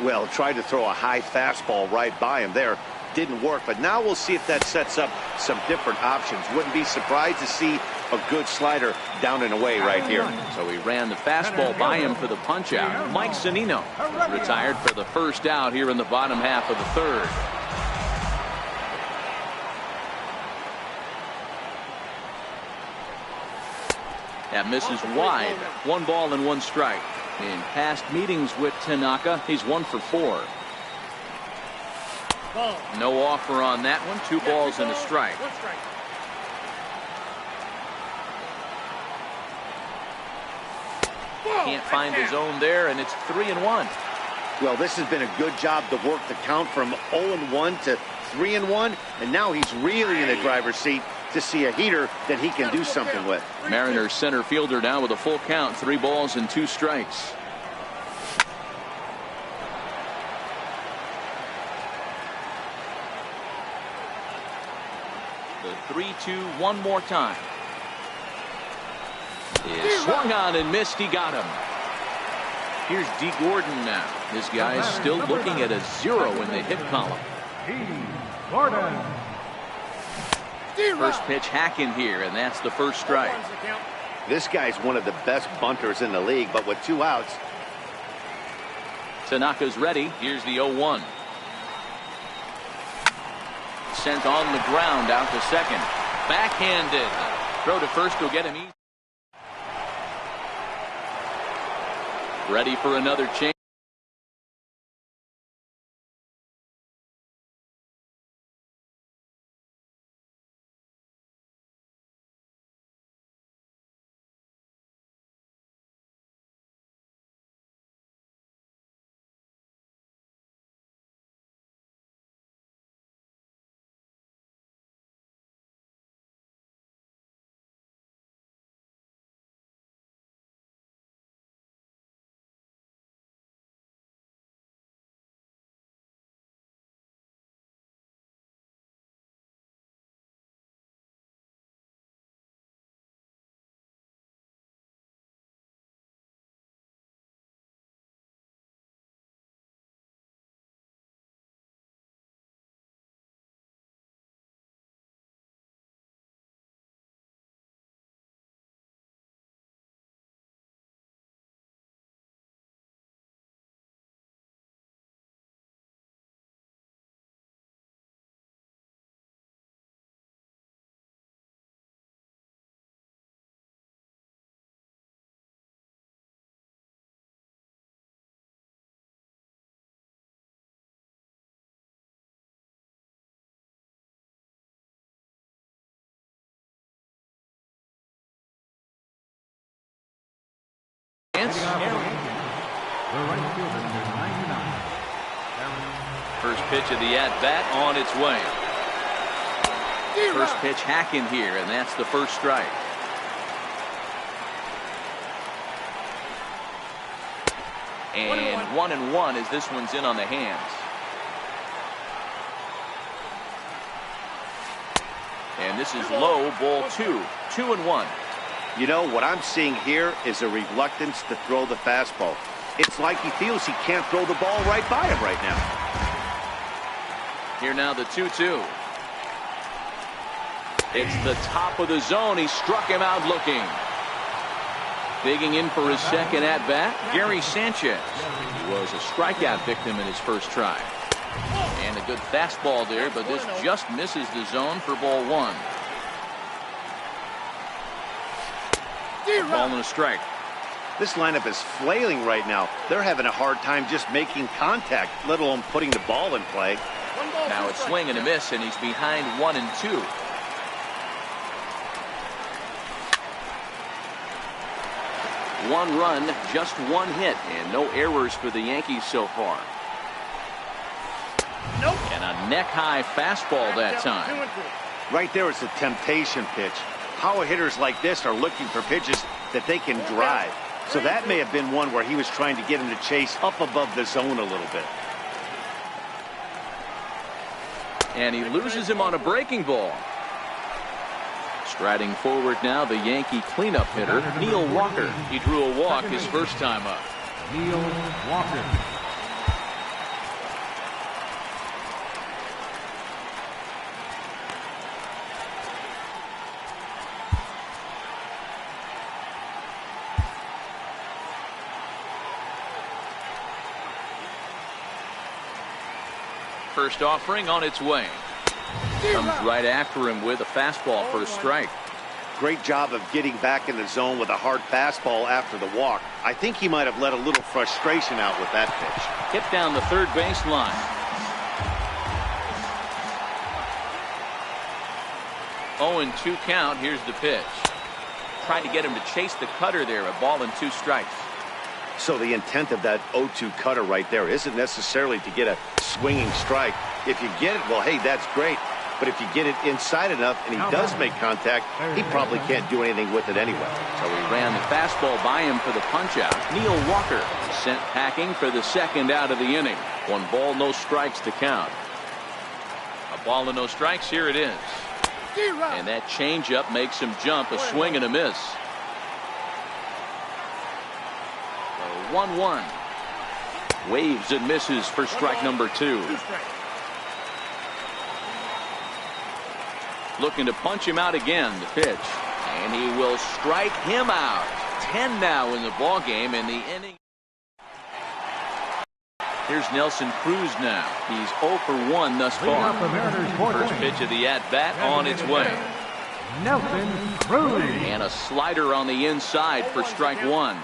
Well, tried to throw a high fastball right by him there. Didn't work, but now we'll see if that sets up some different options. Wouldn't be surprised to see a good slider down and away right here. So he ran the fastball by him for the punch out. Mike Zunino retired for the first out here in the bottom half of the 3rd. That misses wide. 1 ball and 1 strike. In past meetings with Tanaka, he's 1 for 4. No offer on that one. 2 balls and a strike. Can't find his own there, and it's 3-1. Well, this has been a good job to work the count from 0-1 to 3-1, and now he's really in the driver's seat to see a heater that he can do something with. Mariners center fielder now with a full count. 3 balls and 2 strikes. The 3-2 one more time. Is swung on and missed. He got him. Here's D. Gordon now. This guy's still looking at a 0 in the hit column. Gordon. First pitch hacking here, and that's the first strike. This guy's one of the best bunters in the league, but with 2 outs. Tanaka's ready. Here's the 0-1. Sent on the ground out to second. Backhanded. Throw to first will get him easy. Ready for another change. pitch. The right fielder, number 99. First pitch of the at-bat on its way. First pitch hacking here, and that's the first strike. And 1-1 as this one's in on the hands. And this is low, ball 2. 2-1. You know, what I'm seeing here is a reluctance to throw the fastball. It's like he feels he can't throw the ball right by him right now. Here now the 2-2. It's the top of the zone. He struck him out looking. Digging in for his second at-bat, Gary Sanchez. He was a strikeout victim in his first try. And a good fastball there, but this just misses the zone for ball 1. A ball and a strike. This lineup is flailing right now. They're having a hard time just making contact, let alone putting the ball in play. Now it's swing and a miss, and he's behind 1-2. One run, just one hit, and no errors for the Yankees so far. And a neck-high fastball that time. Right there is a temptation pitch. Power hitters like this are looking for pitches that they can drive. So that may have been one where he was trying to get him to chase up above the zone a little bit. And he loses him on a breaking ball. Striding forward now, the Yankee cleanup hitter, Neil Walker. He drew a walk his first time up. Neil Walker. First offering on its way. Comes right after him with a fastball for a strike. Great job of getting back in the zone with a hard fastball after the walk. I think he might have let a little frustration out with that pitch. Hit down the third base line. Oh, and 2 count. Here's the pitch. Trying to get him to chase the cutter there. A ball and 2 strikes. So the intent of that 0-2 cutter right there isn't necessarily to get a swinging strike. If you get it, well, hey, that's great. But if you get it inside enough and he does make contact, he probably can't do anything with it anyway. So he ran the fastball by him for the punch-out. Neil Walker sent packing for the second out of the inning. 1 ball, no strikes to count. A ball and no strikes. Here it is. And that changeup makes him jump. A swing and a miss. 1-1. Waves and misses for strike number 2. Looking to punch him out again. The pitch. And he will strike him out. 10 now in the ball game, and the inning. Here's Nelson Cruz now. He's 0 for 1 thus far. First pitch of the at-bat on its way. Nelson Cruz. And a slider on the inside for strike 1.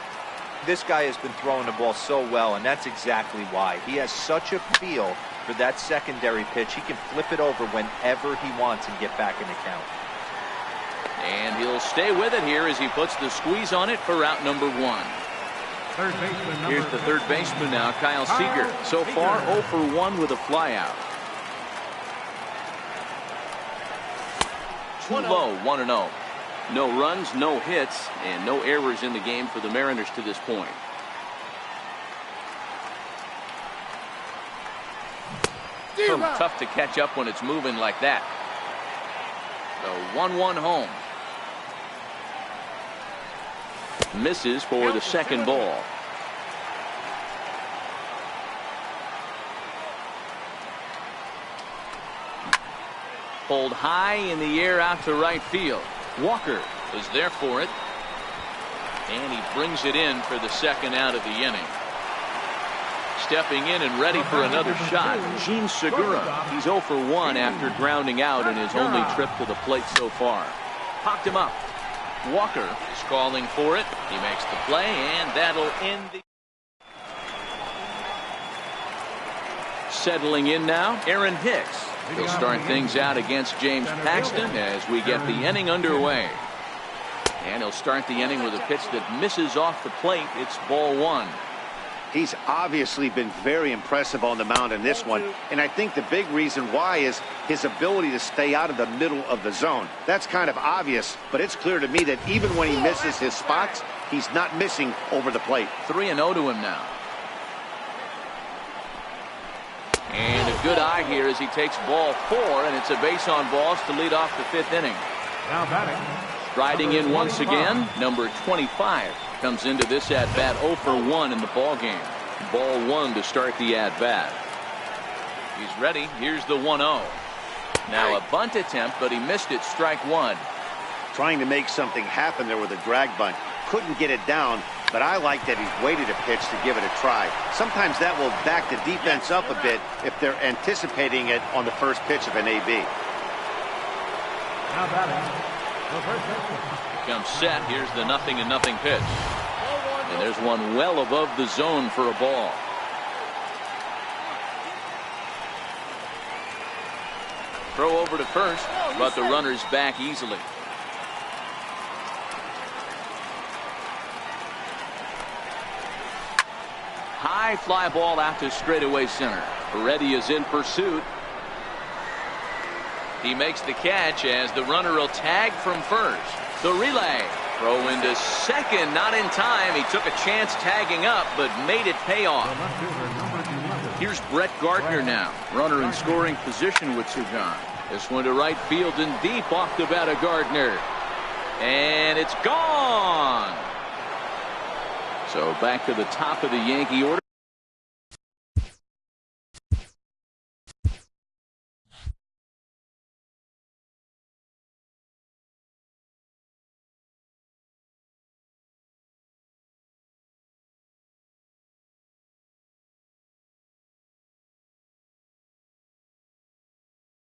This guy has been throwing the ball so well, and that's exactly why. He has such a feel for that secondary pitch. He can flip it over whenever he wants and get back in the count. And he'll stay with it here as he puts the squeeze on it for out number 1. Here's the third baseman now, Kyle Seager. So far 0 for 1 with a flyout. Too low, 1-0. No runs, no hits, and no errors in the game for the Mariners to this point. Tough to catch up when it's moving like that. The 1-1 home. Misses for the second ball. Pulled high in the air out to right field. Walker is there for it. And he brings it in for the second out of the inning. Stepping in and ready for another shot, Gene Segura. He's 0 for 1 after grounding out in his only trip to the plate so far. Popped him up. Walker is calling for it. He makes the play, and that'll end the... Settling in now, Aaron Hicks. He'll start things out against James Paxton as we get the inning underway. And he'll start the inning with a pitch that misses off the plate. It's ball one. He's obviously been very impressive on the mound in this one, and I think the big reason why is his ability to stay out of the middle of the zone. That's kind of obvious, but it's clear to me that even when he misses his spots, he's not missing over the plate. 3-0 to him now. And a good eye here as he takes ball 4, and it's a base on balls to lead off the 5th inning. Now batting. Striding in once again, number 25 comes into this at-bat 0 for 1 in the ball game. Ball 1 to start the at-bat. He's ready. Here's the 1-0. Now a bunt attempt, but he missed it. Strike 1. Trying to make something happen there with a drag bunt. Couldn't get it down, but I like that he's waited a pitch to give it a try. Sometimes that will back the defense up a bit if they're anticipating it on the first pitch of an AB. Now batting. The first baseman. Comes set. Here's the 0-0 pitch. And there's one well above the zone for a ball. Throw over to first, but the runner's back easily. High fly ball out to straightaway center. Reddy is in pursuit. He makes the catch as the runner will tag from first. The relay. Throw into second, not in time. He took a chance tagging up, but made it pay off. Here's Brett Gardner now. Runner in scoring position with 2 gone. This one to right field and deep off the bat of Gardner. And it's gone. So back to the top of the Yankee order.